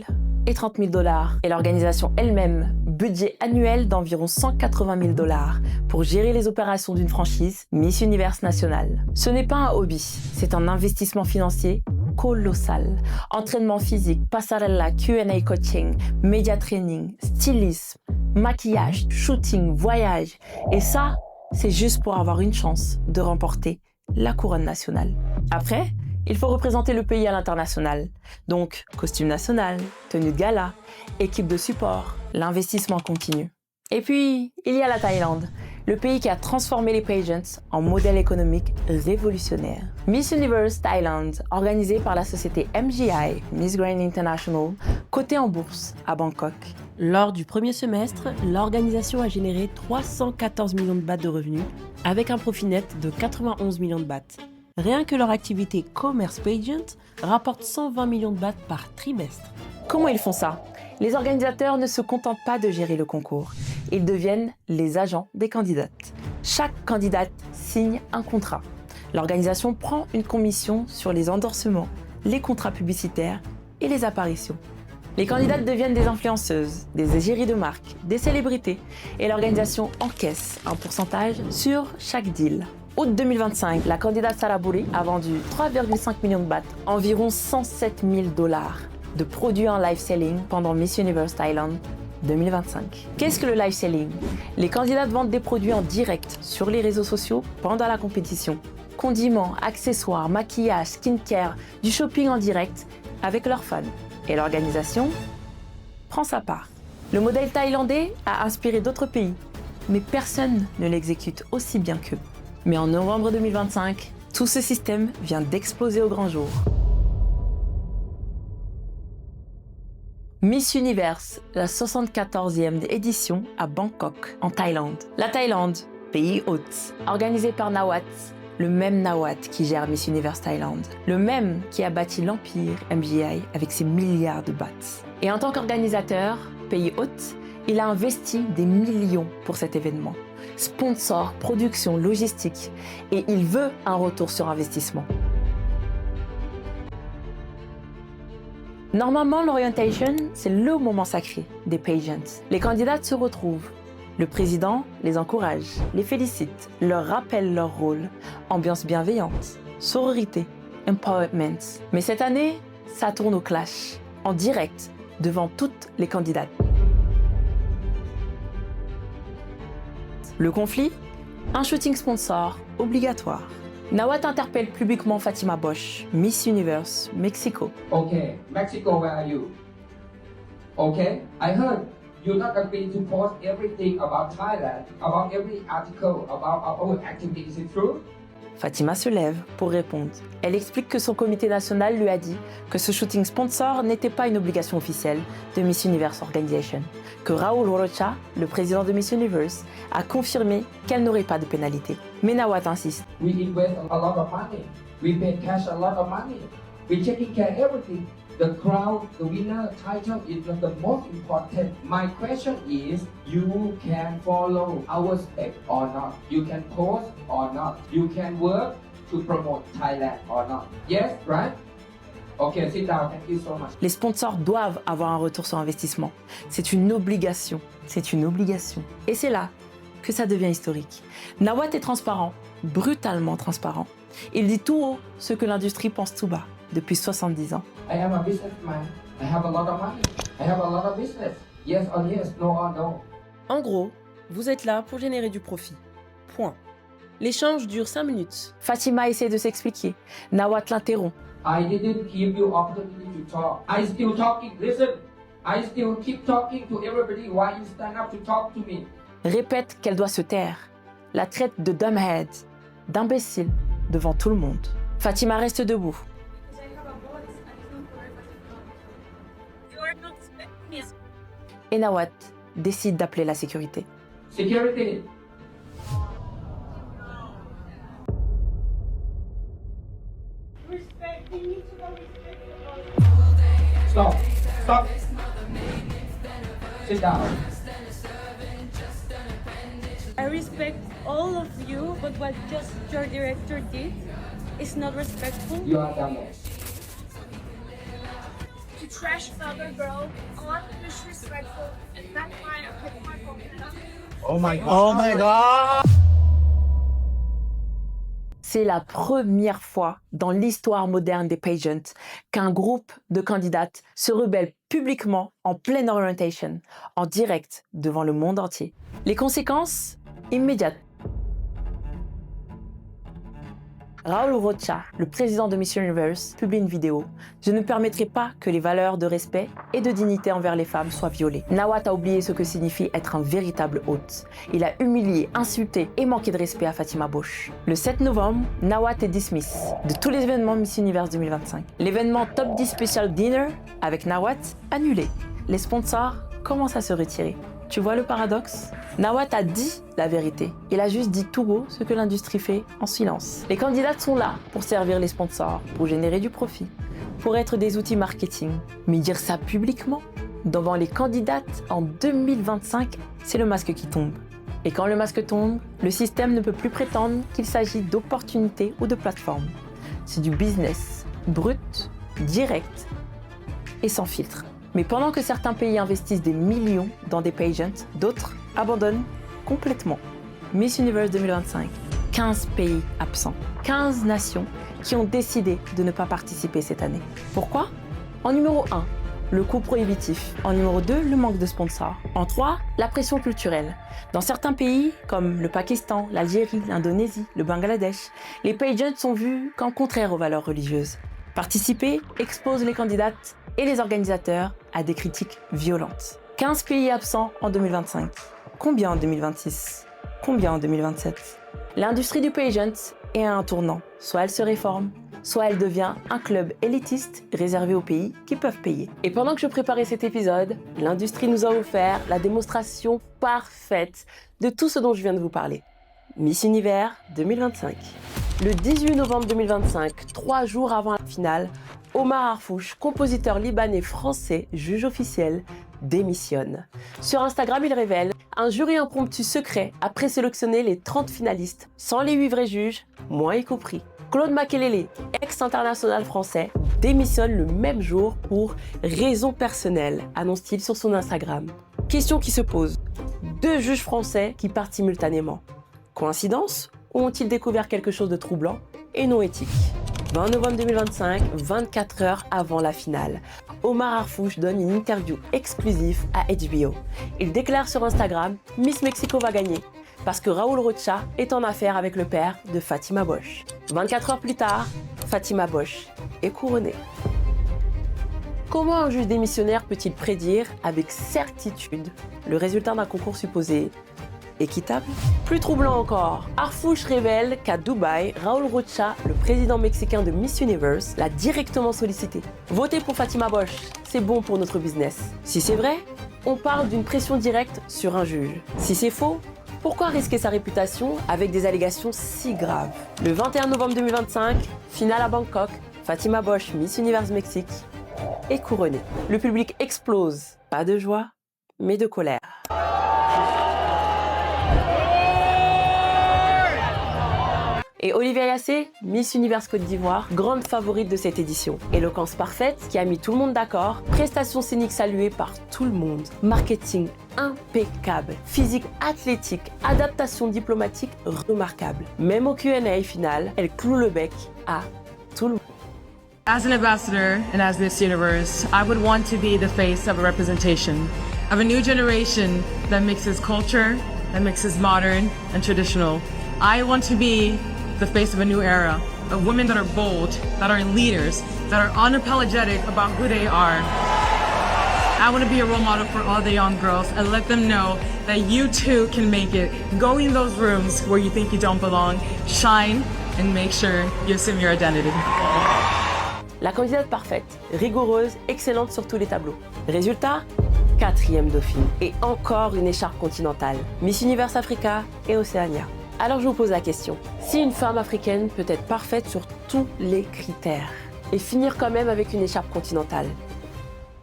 S9: et 30 000 $. Et l'organisation elle-même, budget annuel d'environ 180 000 $ pour gérer les opérations d'une franchise Miss Universe nationale. Ce n'est pas un hobby, c'est un investissement financier colossal. Entraînement physique, passarella, Q&A coaching, média training, stylisme, maquillage, shooting, voyage. Et ça, c'est juste pour avoir une chance de remporter la couronne nationale. Après, il faut représenter le pays à l'international. Donc, costume national, tenue de gala, équipe de support, l'investissement continue. Et puis, il y a la Thaïlande, le pays qui a transformé les pageants en modèle économique révolutionnaire. Miss Universe Thailand, organisée par la société MGI, Miss Grand International, cotée en bourse à Bangkok.
S12: Lors du premier semestre, l'organisation a généré 314 millions de bahts de revenus, avec un profit net de 91 millions de bahts. Rien que leur activité Commerce Pageant rapporte 120 millions de bahts par trimestre.
S9: Comment ils font ça? Les organisateurs ne se contentent pas de gérer le concours. Ils deviennent les agents des candidates. Chaque candidate signe un contrat. L'organisation prend une commission sur les endorsements, les contrats publicitaires et les apparitions. Les candidates deviennent des influenceuses, des égéries de marque, des célébrités et l'organisation encaisse un pourcentage sur chaque deal. Août 2025, la candidate Sarah Bouri a vendu 3,5 millions de bahts, environ 107 000 $, de produits en live selling pendant Miss Universe Thailand 2025. Qu'est-ce que le live selling? Les candidates vendent des produits en direct sur les réseaux sociaux pendant la compétition. condiments, accessoires, maquillage, skincare, du shopping en direct avec leurs fans. Et l'organisation prend sa part. Le modèle thaïlandais a inspiré d'autres pays, mais personne ne l'exécute aussi bien qu'eux. Mais en novembre 2025, tout ce système vient d'exploser au grand jour. Miss Universe, la 74e édition à Bangkok, en Thaïlande. La Thaïlande, pays hôte, organisée par Nawat, le même Nawat qui gère Miss Universe Thaïlande, le même qui a bâti l'empire MGI avec ses milliards de bahts. Et en tant qu'organisateur, pays hôte, il a investi des millions pour cet événement. Sponsor, production, logistique, et il veut un retour sur investissement. Normalement, l'orientation, c'est le moment sacré des pageants. Les candidates se retrouvent. Le président les encourage, les félicite, leur rappelle leur rôle. Ambiance bienveillante, sororité, empowerment. Mais cette année, ça tourne au clash, en direct, devant toutes les candidates. Le conflit? Un shooting sponsor obligatoire. Nawat interpelle publiquement Fatima Bosch, Miss Universe, Mexico.
S4: Okay, Mexico, where are you? Okay, I heard you're not going to post everything about Thailand, about every article, about our activities. Is it true?
S9: Fatima se lève pour répondre. Elle explique que son comité national lui a dit que ce shooting sponsor n'était pas une obligation officielle de Miss Universe Organization, que Raúl Rocha, le président de Miss Universe, a confirmé qu'elle n'aurait pas de pénalité. Mais Nawat insiste.
S4: We invest a lot of money. We pay cash a lot of money. We taking care of everything. The crown, the winner title is the most important. My question is, you can follow our step or not? You can post or not? You can work to promote Thailand or not? Yes, right? Okay, sit down. Thank you so much.
S9: Les sponsors doivent avoir un retour sur investissement. C'est une obligation. C'est une obligation. Et c'est là que ça devient historique. Nawat est transparent, brutalement transparent. Il dit tout haut ce que l'industrie pense tout bas depuis 70 ans.
S4: I am a businessman. I have a lot of money. I have a lot of business. Yes or yes, no or no.
S12: En gros, vous êtes là pour générer du profit. Point. L'échange dure 5 minutes.
S9: Fatima essaie de s'expliquer. Nawat l'interrompt.
S4: I didn't give you opportunity to talk. I still talking. Listen. I still keep talking to everybody. Why you stand up to talk to me?
S9: Répète qu'elle doit se taire. La traite de dumbhead, d'imbécile, devant tout le monde. Fatima reste debout. Et Nawat décide d'appeler la sécurité.
S4: Security. Stop. Stop. Sit down.
S5: I respect all of you, but what just your director did is not respectful.
S4: You are done.
S6: To trash another girl, disrespectful, and that's why I picked my phone.
S4: Oh my God. Oh my God.
S9: C'est la première fois dans l'histoire moderne des pageants qu'un groupe de candidates se rebelle publiquement en pleine orientation, en direct devant le monde entier. Les conséquences immédiates. Raúl Rocha, le président de Miss Universe, publie une vidéo. Je ne permettrai pas que les valeurs de respect et de dignité envers les femmes soient violées. Nawat a oublié ce que signifie être un véritable hôte. Il a humilié, insulté et manqué de respect à Fatima Bosch. Le 7 novembre, Nawat est dismiss de tous les événements Miss Universe 2025. L'événement Top 10 Special Dinner avec Nawat annulé. Les sponsors commencent à se retirer. Tu vois le paradoxe? Nawat a dit la vérité. Il a juste dit tout haut ce que l'industrie fait en silence. Les candidates sont là pour servir les sponsors, pour générer du profit, pour être des outils marketing. Mais dire ça publiquement, devant les candidates en 2025, c'est le masque qui tombe. Et quand le masque tombe, le système ne peut plus prétendre qu'il s'agit d'opportunités ou de plateformes. C'est du business, brut, direct et sans filtre. Mais pendant que certains pays investissent des millions dans des pageants, d'autres abandonnent complètement. Miss Universe 2025, 15 pays absents, 15 nations qui ont décidé de ne pas participer cette année. Pourquoi? En numéro 1, le coût prohibitif. En numéro 2, le manque de sponsors. En 3, la pression culturelle. Dans certains pays, comme le Pakistan, l'Algérie, l'Indonésie, le Bangladesh, les pageants sont vus comme contraires aux valeurs religieuses. Participer expose les candidates et les organisateurs à des critiques violentes. 15 pays absents en 2025. Combien en 2026? Combien en 2027? L'industrie du pageant est à un tournant. Soit elle se réforme, soit elle devient un club élitiste réservé aux pays qui peuvent payer. Et pendant que je préparais cet épisode, l'industrie nous a offert la démonstration parfaite de tout ce dont je viens de vous parler. Miss Univers 2025. Le 18 novembre 2025, 3 jours avant la finale, Omar Harfouch, compositeur libanais-français, juge officiel, démissionne. Sur Instagram, il révèle un jury impromptu secret a présélectionné les 30 finalistes, sans les 8 vrais juges, moi y compris. Claude Makelele, ex-international français, démissionne le même jour pour raisons personnelles, annonce-t-il sur son Instagram. Question qui se pose. 2 juges français qui partent simultanément. Coïncidence ou ont-ils découvert quelque chose de troublant et non éthique? 20 novembre 2025, 24 heures avant la finale, Omar Harfouch donne une interview exclusive à HBO. Il déclare sur Instagram « Miss Mexico va gagner » parce que Raúl Rocha est en affaire avec le père de Fatima Bosch. 24 heures plus tard, Fatima Bosch est couronnée. Comment un juge démissionnaire peut-il prédire avec certitude le résultat d'un concours supposé équitable? Plus troublant encore, Harfouch révèle qu'à Dubaï, Raúl Rocha, le président mexicain de Miss Universe, l'a directement sollicité. Votez pour Fatima Bosch, c'est bon pour notre business. Si c'est vrai, on parle d'une pression directe sur un juge. Si c'est faux, pourquoi risquer sa réputation avec des allégations si graves? Le 21 novembre 2025, finale à Bangkok, Fatima Bosch, Miss Universe Mexique, est couronnée. Le public explose, pas de joie, mais de colère. Et Olivia Yassé, Miss Univers Côte d'Ivoire, grande favorite de cette édition. Éloquence parfaite qui a mis tout le monde d'accord, prestations scéniques saluées par tout le monde, marketing impeccable, physique athlétique, adaptation diplomatique remarquable. Même au Q&A final, elle cloue le bec à tout le monde.
S13: As an ambassador and as Miss Universe, I would want to be the face of a representation of a new generation that mixes culture, that mixes modern and traditional. I want to be the face of a new era, of women that are bold, that are leaders, that are unapologetic about who they are. I want to be a role model for all the young girls and let them know that you too can make it. Go in those rooms where you think you don't belong, shine, and make sure you assume your identity.
S9: La candidate parfaite, rigoureuse, excellente sur tous les tableaux. Résultat, 4e dauphine. Et encore une écharpe continentale. Miss Universe Africa et Océania. Alors je vous pose la question, si une femme africaine peut être parfaite sur tous les critères et finir quand même avec une écharpe continentale,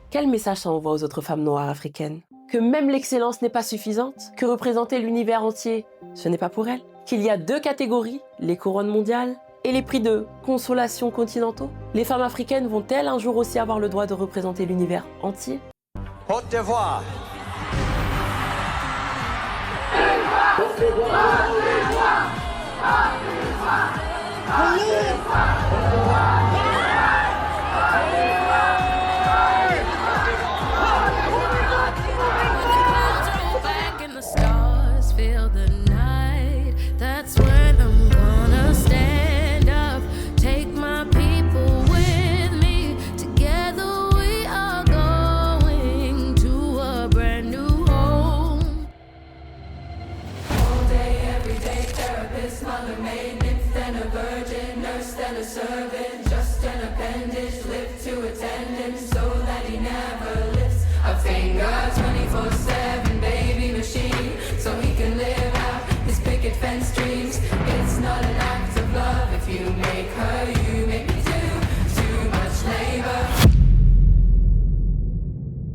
S9: quel message ça envoie aux autres femmes noires africaines? Que même l'excellence n'est pas suffisante? Que représenter l'univers entier, ce n'est pas pour elles? Qu'il y a 2 catégories, les couronnes mondiales et les prix de consolation continentaux? Les femmes africaines vont-elles un jour aussi avoir le droit de représenter l'univers entier?
S14: Côte d'Ivoire.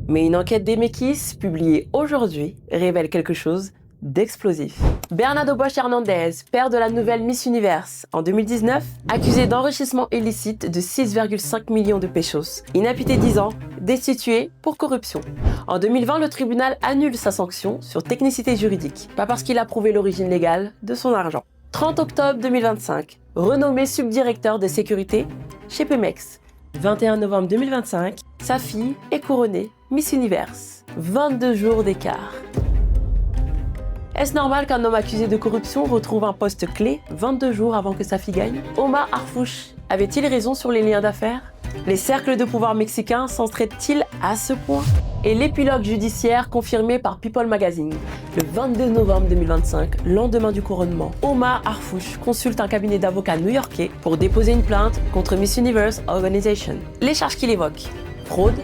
S9: Mais une enquête des Mékis, publiée aujourd'hui, révèle quelque chose d'explosif. Bernardo Bosch Hernandez, père de la nouvelle Miss Universe, en 2019, accusé d'enrichissement illicite de 6,5 millions de pesos, inhabilité 10 ans, destitué pour corruption. En 2020, le tribunal annule sa sanction sur technicité juridique, pas parce qu'il a prouvé l'origine légale de son argent. 30 octobre 2025, renommé subdirecteur de sécurité chez Pemex.
S12: 21 novembre 2025, sa fille est couronnée Miss Universe. 22 jours d'écart. Est-ce normal qu'un homme accusé de corruption retrouve un poste clé 22 jours avant que sa fille gagne? Omar Harfouch avait-il raison sur les liens d'affaires? Les cercles de pouvoir mexicains s'entraident-ils à ce point? Et l'épilogue judiciaire confirmé par People Magazine. Le 22 novembre 2025, lendemain du couronnement, Omar Harfouch consulte un cabinet d'avocats new-yorkais pour déposer une plainte contre Miss Universe Organization. Les charges qu'il évoque: fraude,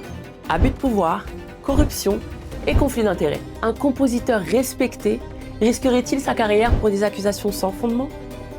S12: abus de pouvoir, corruption et conflit d'intérêts. Un compositeur respecté risquerait-il sa carrière pour des accusations sans fondement?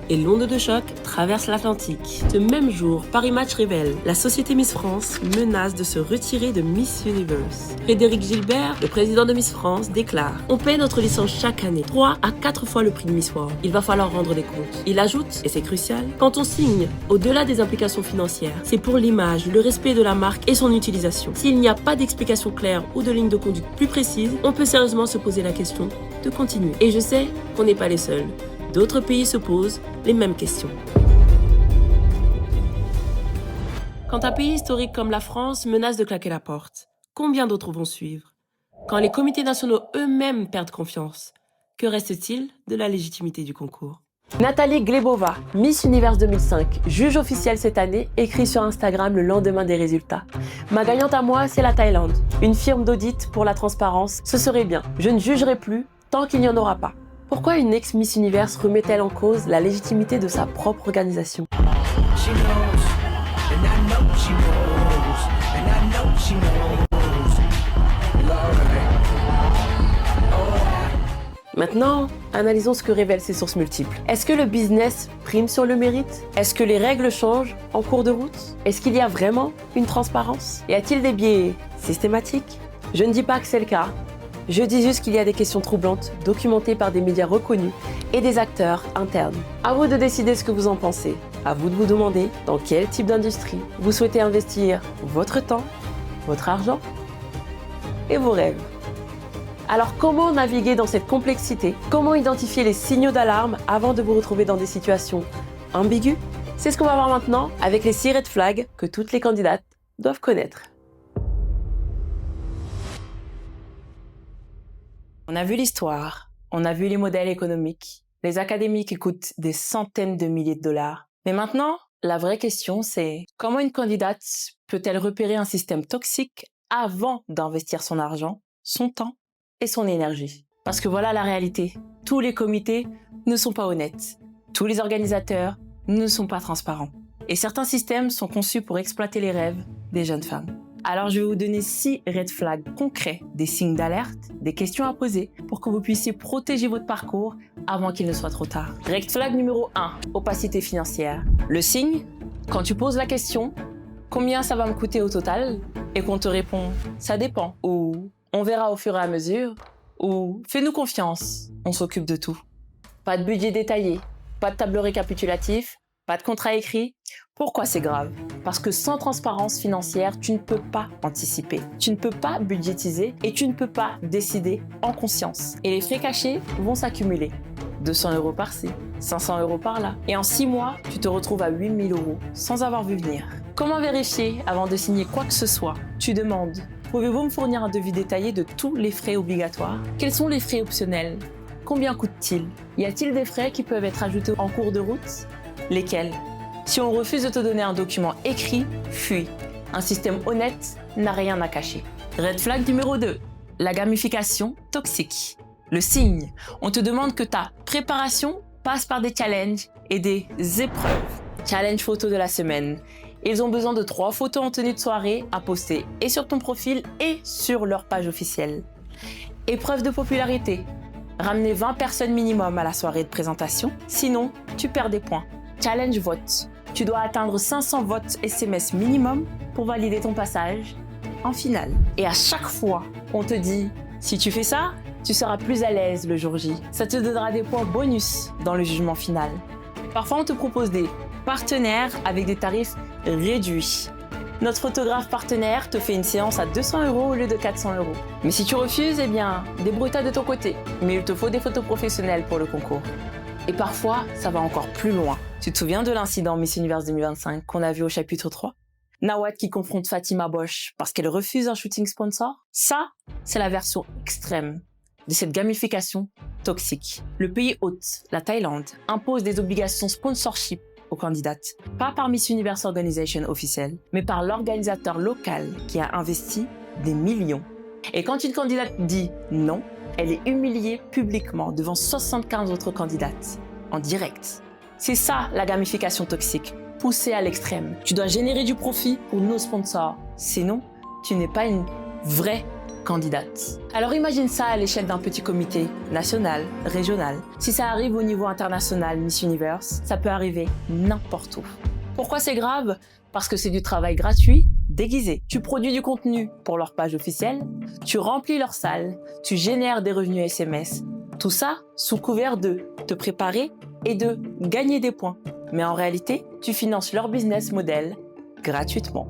S12: Et l'onde de choc traverse l'Atlantique. Ce même jour, Paris Match révèle la société Miss France menace de se retirer de Miss Universe. Frédéric Gilbert, le président de Miss France, déclare: on paie notre licence chaque année, 3 à 4 fois le prix de Miss World. Il va falloir rendre des comptes. Il ajoute, et c'est crucial, quand on signe, au-delà des implications financières, c'est pour l'image, le respect de la marque et son utilisation. S'il n'y a pas d'explication claire ou de ligne de conduite plus précise, on peut sérieusement se poser la question de continuer. Et je sais qu'on n'est pas les seuls. D'autres pays se posent les mêmes questions. Quand un pays historique comme la France menace de claquer la porte, combien d'autres vont suivre? Quand les comités nationaux eux-mêmes perdent confiance, que reste-t-il de la légitimité du concours? Nathalie Glebova, Miss Universe 2005, juge officielle cette année, écrit sur Instagram le lendemain des résultats. Ma gagnante à moi, c'est la Thaïlande. Une firme d'audit pour la transparence, ce serait bien. Je ne jugerai plus tant qu'il n'y en aura pas. Pourquoi une ex-Miss Universe remet-elle en cause la légitimité de sa propre organisation? Maintenant, analysons ce que révèlent ces sources multiples. Est-ce que le business prime sur le mérite? Est-ce que les règles changent en cours de route? Est-ce qu'il y a vraiment une transparence? Y a-t-il des biais systématiques? Je ne dis pas que c'est le cas. Je dis juste qu'il y a des questions troublantes, documentées par des médias reconnus et des acteurs internes. À vous de décider ce que vous en pensez. À vous de vous demander dans quel type d'industrie vous souhaitez investir votre temps, votre argent et vos rêves. Alors comment naviguer dans cette complexité? Comment identifier les signaux d'alarme avant de vous retrouver dans des situations ambiguës? C'est ce qu'on va voir maintenant avec les 6 red flags que toutes les candidates doivent connaître. On a vu l'histoire, on a vu les modèles économiques, les académies qui coûtent des centaines de milliers de dollars. Mais maintenant, la vraie question c'est comment une candidate peut-elle repérer un système toxique avant d'investir son argent, son temps et son énergie? Parce que voilà la réalité, tous les comités ne sont pas honnêtes, tous les organisateurs ne sont pas transparents. Et certains systèmes sont conçus pour exploiter les rêves des jeunes femmes. Alors je vais vous donner 6 red flags concrets, des signes d'alerte, des questions à poser pour que vous puissiez protéger votre parcours avant qu'il ne soit trop tard. Red flag numéro 1, opacité financière. Le signe, quand tu poses la question, combien ça va me coûter au total? Et qu'on te répond, ça dépend, ou on verra au fur et à mesure, ou fais-nous confiance, on s'occupe de tout. Pas de budget détaillé, pas de tableau récapitulatif, pas de contrat écrit. Pourquoi c'est grave? Parce que sans transparence financière, tu ne peux pas anticiper, tu ne peux pas budgétiser et tu ne peux pas décider en conscience. Et les frais cachés vont s'accumuler. 200 € par-ci, 500 € par-là. Et en 6 mois, tu te retrouves à 8 000 € sans avoir vu venir. Comment vérifier avant de signer quoi que ce soit? Tu demandes, pouvez-vous me fournir un devis détaillé de tous les frais obligatoires? Quels sont les frais optionnels? Combien coûtent-ils? Y a-t-il des frais qui peuvent être ajoutés en cours de route? Lesquels? Si on refuse de te donner un document écrit, fuis. Un système honnête n'a rien à cacher. Red flag numéro 2, la gamification toxique. Le signe, on te demande que ta préparation passe par des challenges et des épreuves. Challenge photo de la semaine. Ils ont besoin de 3 photos en tenue de soirée à poster et sur ton profil et sur leur page officielle. Épreuve de popularité. Ramener 20 personnes minimum à la soirée de présentation, sinon tu perds des points. Challenge vote. Tu dois atteindre 500 votes SMS minimum pour valider ton passage en finale. Et à chaque fois, on te dit, si tu fais ça, tu seras plus à l'aise le jour J. Ça te donnera des points bonus dans le jugement final. Parfois, on te propose des partenaires avec des tarifs réduits. Notre photographe partenaire te fait une séance à 200 € au lieu de 400 €. Mais si tu refuses, eh bien, débrouille-toi de ton côté. Mais il te faut des photos professionnelles pour le concours. Et parfois, ça va encore plus loin. Tu te souviens de l'incident Miss Universe 2025 qu'on a vu au chapitre 3?
S9: Nawat qui confronte Fatima Bosch parce qu'elle refuse un shooting sponsor. Ça, c'est la version extrême de cette gamification toxique. Le pays hôte, la Thaïlande, impose des obligations sponsorship aux candidates, pas par Miss Universe Organization officielle, mais par l'organisateur local qui a investi des millions. Et quand une candidate dit non, elle est humiliée publiquement devant 75 autres candidates, en direct. C'est ça la gamification toxique, poussée à l'extrême. Tu dois générer du profit pour nos sponsors, sinon tu n'es pas une vraie candidate. Alors imagine ça à l'échelle d'un petit comité national, régional. Si ça arrive au niveau international, Miss Universe, ça peut arriver n'importe où. Pourquoi c'est grave? Parce que c'est du travail gratuit, déguisé. Tu produis du contenu pour leur page officielle, tu remplis leur salle, tu génères des revenus SMS. Tout ça sous couvert de te préparer et de gagner des points. Mais en réalité, tu finances leur business model gratuitement.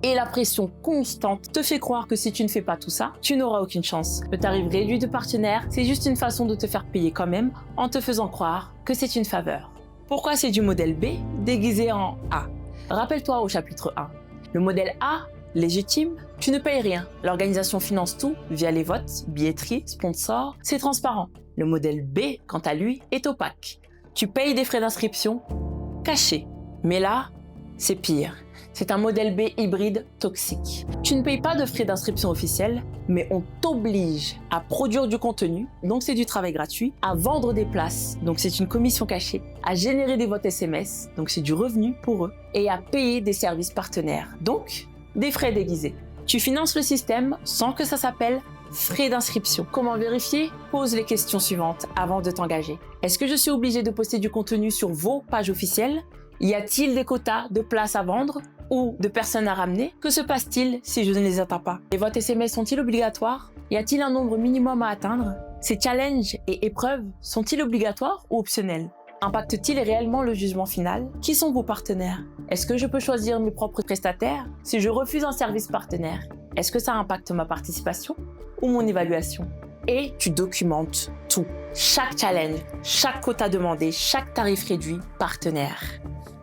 S9: Et la pression constante te fait croire que si tu ne fais pas tout ça, tu n'auras aucune chance. Le tarif réduit de partenaire, c'est juste une façon de te faire payer quand même en te faisant croire que c'est une faveur. Pourquoi c'est du modèle B déguisé en A? Rappelle-toi au chapitre 1. Le modèle A, légitime, tu ne payes rien. L'organisation finance tout via les votes, billetterie, sponsors, c'est transparent. Le modèle B, quant à lui, est opaque. Tu payes des frais d'inscription cachés. Mais là, c'est pire. C'est un modèle B hybride toxique. Tu ne payes pas de frais d'inscription officiels, mais on t'oblige à produire du contenu, donc c'est du travail gratuit, à vendre des places, donc c'est une commission cachée, à générer des votes SMS, donc c'est du revenu pour eux, et à payer des services partenaires, donc des frais déguisés. Tu finances le système sans que ça s'appelle frais d'inscription. Comment vérifier? Pose les questions suivantes avant de t'engager. Est-ce que je suis obligé de poster du contenu sur vos pages officielles? Y a-t-il des quotas de places à vendre ou de personnes à ramener? Que se passe-t-il si je ne les atteins pas? Les votes SMS sont-ils obligatoires? Y a-t-il un nombre minimum à atteindre? Ces challenges et épreuves sont-ils obligatoires ou optionnels? Impactent-ils réellement le jugement final? Qui sont vos partenaires? Est-ce que je peux choisir mes propres prestataires? Si je refuse un service partenaire, est-ce que ça impacte ma participation ou mon évaluation? Et tu documentes tout. Chaque challenge, chaque quota demandé, chaque tarif réduit, partenaire.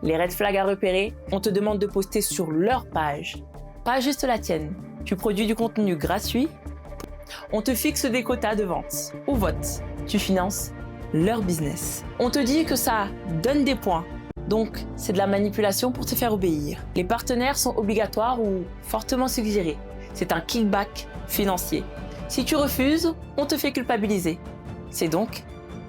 S9: Les red flags à repérer, on te demande de poster sur leur page, pas juste la tienne. Tu produis du contenu gratuit, on te fixe des quotas de vente ou vote. Tu finances leur business. On te dit que ça donne des points, donc c'est de la manipulation pour te faire obéir. Les partenaires sont obligatoires ou fortement suggérés. C'est un kickback financier. Si tu refuses, on te fait culpabiliser. C'est donc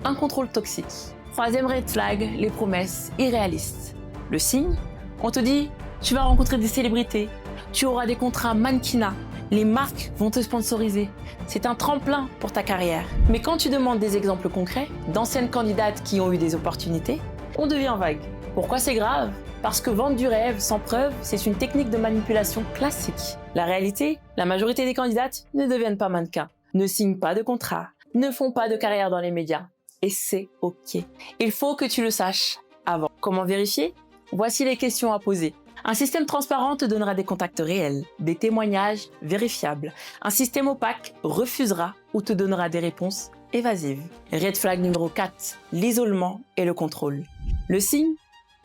S9: un contrôle toxique. Troisième red flag, les promesses irréalistes. Le signe, on te dit, tu vas rencontrer des célébrités, tu auras des contrats mannequinat, les marques vont te sponsoriser. C'est un tremplin pour ta carrière. Mais quand tu demandes des exemples concrets d'anciennes candidates qui ont eu des opportunités, on devient vague. Pourquoi c'est grave? Parce que vendre du rêve sans preuve, c'est une technique de manipulation classique. La réalité, la majorité des candidates ne deviennent pas mannequins, ne signent pas de contrat, ne font pas de carrière dans les médias. Et c'est OK. Il faut que tu le saches avant. Comment vérifier? Voici les questions à poser. Un système transparent te donnera des contacts réels, des témoignages vérifiables. Un système opaque refusera ou te donnera des réponses évasives. Red flag numéro 4, l'isolement et le contrôle. Le signe,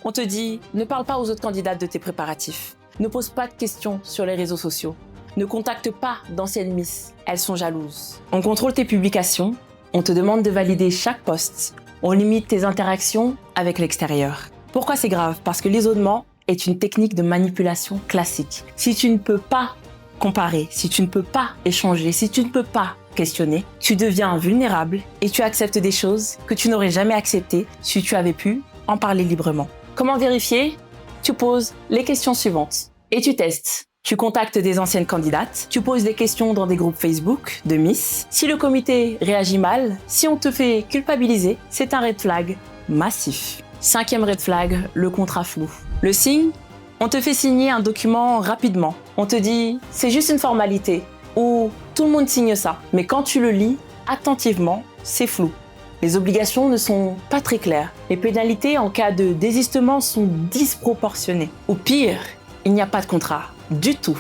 S9: on te dit ne parle pas aux autres candidates de tes préparatifs. Ne pose pas de questions sur les réseaux sociaux. Ne contacte pas d'anciennes miss, elles sont jalouses. On contrôle tes publications, on te demande de valider chaque post. On limite tes interactions avec l'extérieur. Pourquoi c'est grave? Parce que l'isolement est une technique de manipulation classique. Si tu ne peux pas comparer, si tu ne peux pas échanger, si tu ne peux pas questionner, tu deviens vulnérable et tu acceptes des choses que tu n'aurais jamais acceptées si tu avais pu en parler librement. Comment vérifier? Tu poses les questions suivantes et tu testes. Tu contactes des anciennes candidates, tu poses des questions dans des groupes Facebook de Miss. Si le comité réagit mal, si on te fait culpabiliser, c'est un red flag massif. 5e red flag, le contrat flou. Le signe, on te fait signer un document rapidement. On te dit, c'est juste une formalité, ou tout le monde signe ça. Mais quand tu le lis attentivement, c'est flou. Les obligations ne sont pas très claires. Les pénalités en cas de désistement sont disproportionnées. Ou pire, il n'y a pas de contrat, du tout.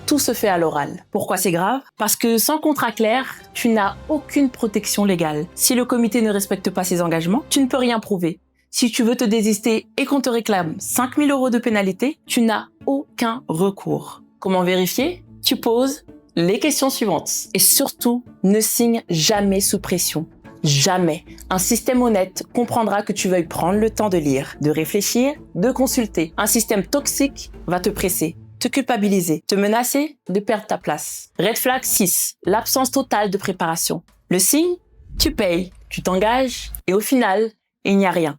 S9: Tout se fait à l'oral. Pourquoi c'est grave? Parce que sans contrat clair, tu n'as aucune protection légale. Si le comité ne respecte pas ses engagements, tu ne peux rien prouver. Si tu veux te désister et qu'on te réclame 5 000 € de pénalité, tu n'as aucun recours. Comment vérifier? Tu poses les questions suivantes. Et surtout, ne signe jamais sous pression. Jamais. Un système honnête comprendra que tu veuilles prendre le temps de lire, de réfléchir, de consulter. Un système toxique va te presser, te culpabiliser, te menacer de perdre ta place. Red flag 6. L'absence totale de préparation. Le signe? Tu payes, tu t'engages et au final, il n'y a rien.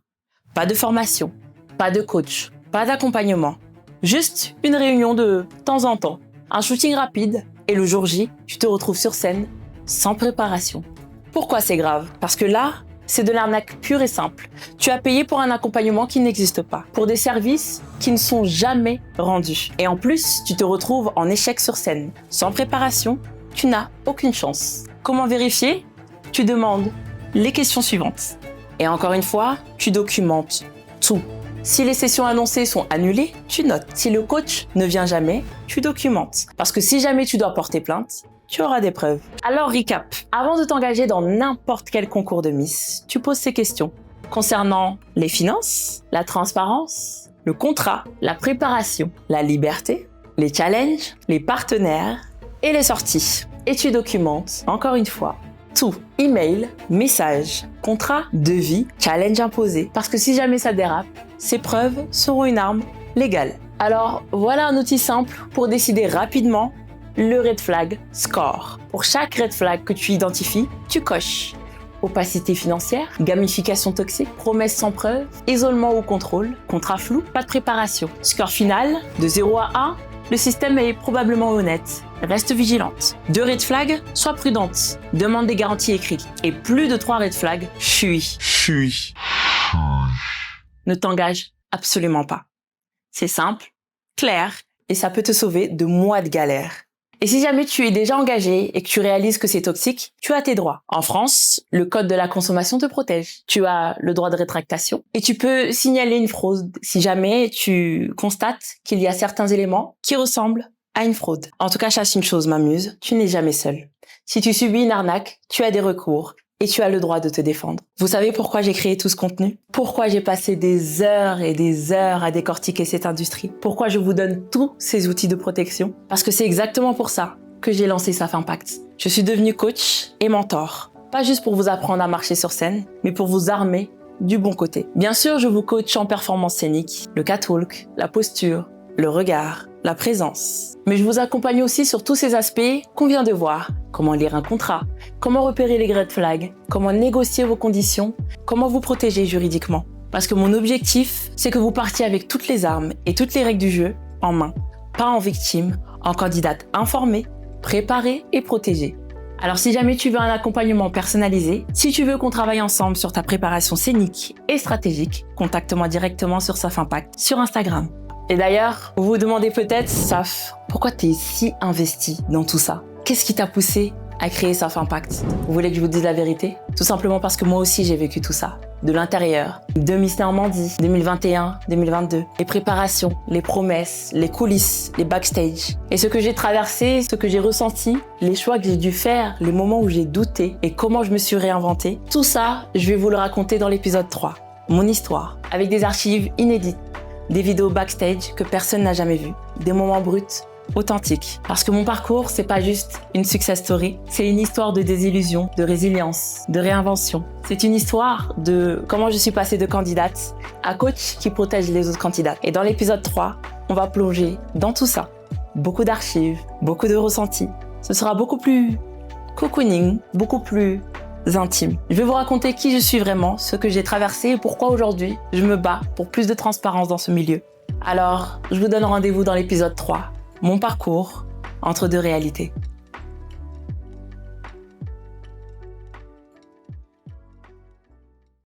S9: Pas de formation, pas de coach, pas d'accompagnement. Juste une réunion de temps en temps. Un shooting rapide et le jour J, tu te retrouves sur scène sans préparation. Pourquoi c'est grave? Parce que là, c'est de l'arnaque pure et simple. Tu as payé pour un accompagnement qui n'existe pas, pour des services qui ne sont jamais rendus. Et en plus, tu te retrouves en échec sur scène. Sans préparation, tu n'as aucune chance. Comment vérifier? Tu demandes les questions suivantes. Et encore une fois, tu documentes tout. Si les sessions annoncées sont annulées, tu notes. Si le coach ne vient jamais, tu documentes. Parce que si jamais tu dois porter plainte, tu auras des preuves. Alors, recap. Avant de t'engager dans n'importe quel concours de Miss, tu poses ces questions concernant les finances, la transparence, le contrat, la préparation, la liberté, les challenges, les partenaires et les sorties. Et tu documentes, encore une fois, tout. Email, message, contrat, devis, challenge imposé. Parce que si jamais ça dérape, ces preuves seront une arme légale. Alors, voilà un outil simple pour décider rapidement le red flag score. Pour chaque red flag que tu identifies, tu coches. Opacité financière, gamification toxique, promesse sans preuve, isolement ou contrôle, contrat flou, pas de préparation. Score final, de 0 à 1, le système est probablement honnête. Reste vigilante. 2 red flags, sois prudente. Demande des garanties écrites. Et plus de 3 red flags, fuis. Ne t'engage absolument pas. C'est simple, clair, et ça peut te sauver de mois de galère. Et si jamais tu es déjà engagé et que tu réalises que c'est toxique, tu as tes droits. En France, le code de la consommation te protège. Tu as le droit de rétractation et tu peux signaler une fraude si jamais tu constates qu'il y a certains éléments qui ressemblent à une fraude. En tout cas, sache une chose, m'amuse, tu n'es jamais seul. Si tu subis une arnaque, tu as des recours et tu as le droit de te défendre. Vous savez pourquoi j'ai créé tout ce contenu? Pourquoi j'ai passé des heures et des heures à décortiquer cette industrie? Pourquoi je vous donne tous ces outils de protection? Parce que c'est exactement pour ça que j'ai lancé SAF Impact. Je suis devenue coach et mentor. Pas juste pour vous apprendre à marcher sur scène, mais pour vous armer du bon côté. Bien sûr, je vous coach en performance scénique, le catwalk, la posture, le regard, la présence. Mais je vous accompagne aussi sur tous ces aspects qu'on vient de voir. Comment lire un contrat, comment repérer les red flags, comment négocier vos conditions, comment vous protéger juridiquement. Parce que mon objectif, c'est que vous partiez avec toutes les armes et toutes les règles du jeu en main. Pas en victime, en candidate informée, préparée et protégée. Alors si jamais tu veux un accompagnement personnalisé, si tu veux qu'on travaille ensemble sur ta préparation scénique et stratégique, contacte-moi directement sur SAF Impact sur Instagram. Et d'ailleurs, vous vous demandez peut-être, Saf, pourquoi t'es si investi dans tout ça? Qu'est-ce qui t'a poussé à créer SAF Impact? Vous voulez que je vous dise la vérité? Tout simplement parce que moi aussi j'ai vécu tout ça. De l'intérieur, de Miss Normandie, 2021, 2022. Les préparations, les promesses, les coulisses, les backstage. Et ce que j'ai traversé, ce que j'ai ressenti, les choix que j'ai dû faire, les moments où j'ai douté et comment je me suis réinventée. Tout ça, je vais vous le raconter dans l'épisode 3. Mon histoire, avec des archives inédites. Des vidéos backstage que personne n'a jamais vues. Des moments bruts, authentiques. Parce que mon parcours, c'est pas juste une success story. C'est une histoire de désillusion, de résilience, de réinvention. C'est une histoire de comment je suis passée de candidate à coach qui protège les autres candidates. Et dans l'épisode 3, on va plonger dans tout ça. Beaucoup d'archives, beaucoup de ressentis. Ce sera beaucoup plus cocooning, beaucoup plus intime. Je vais vous raconter qui je suis vraiment, ce que j'ai traversé et pourquoi aujourd'hui je me bats pour plus de transparence dans ce milieu. Alors, je vous donne rendez-vous dans l'épisode 3, mon parcours entre deux réalités.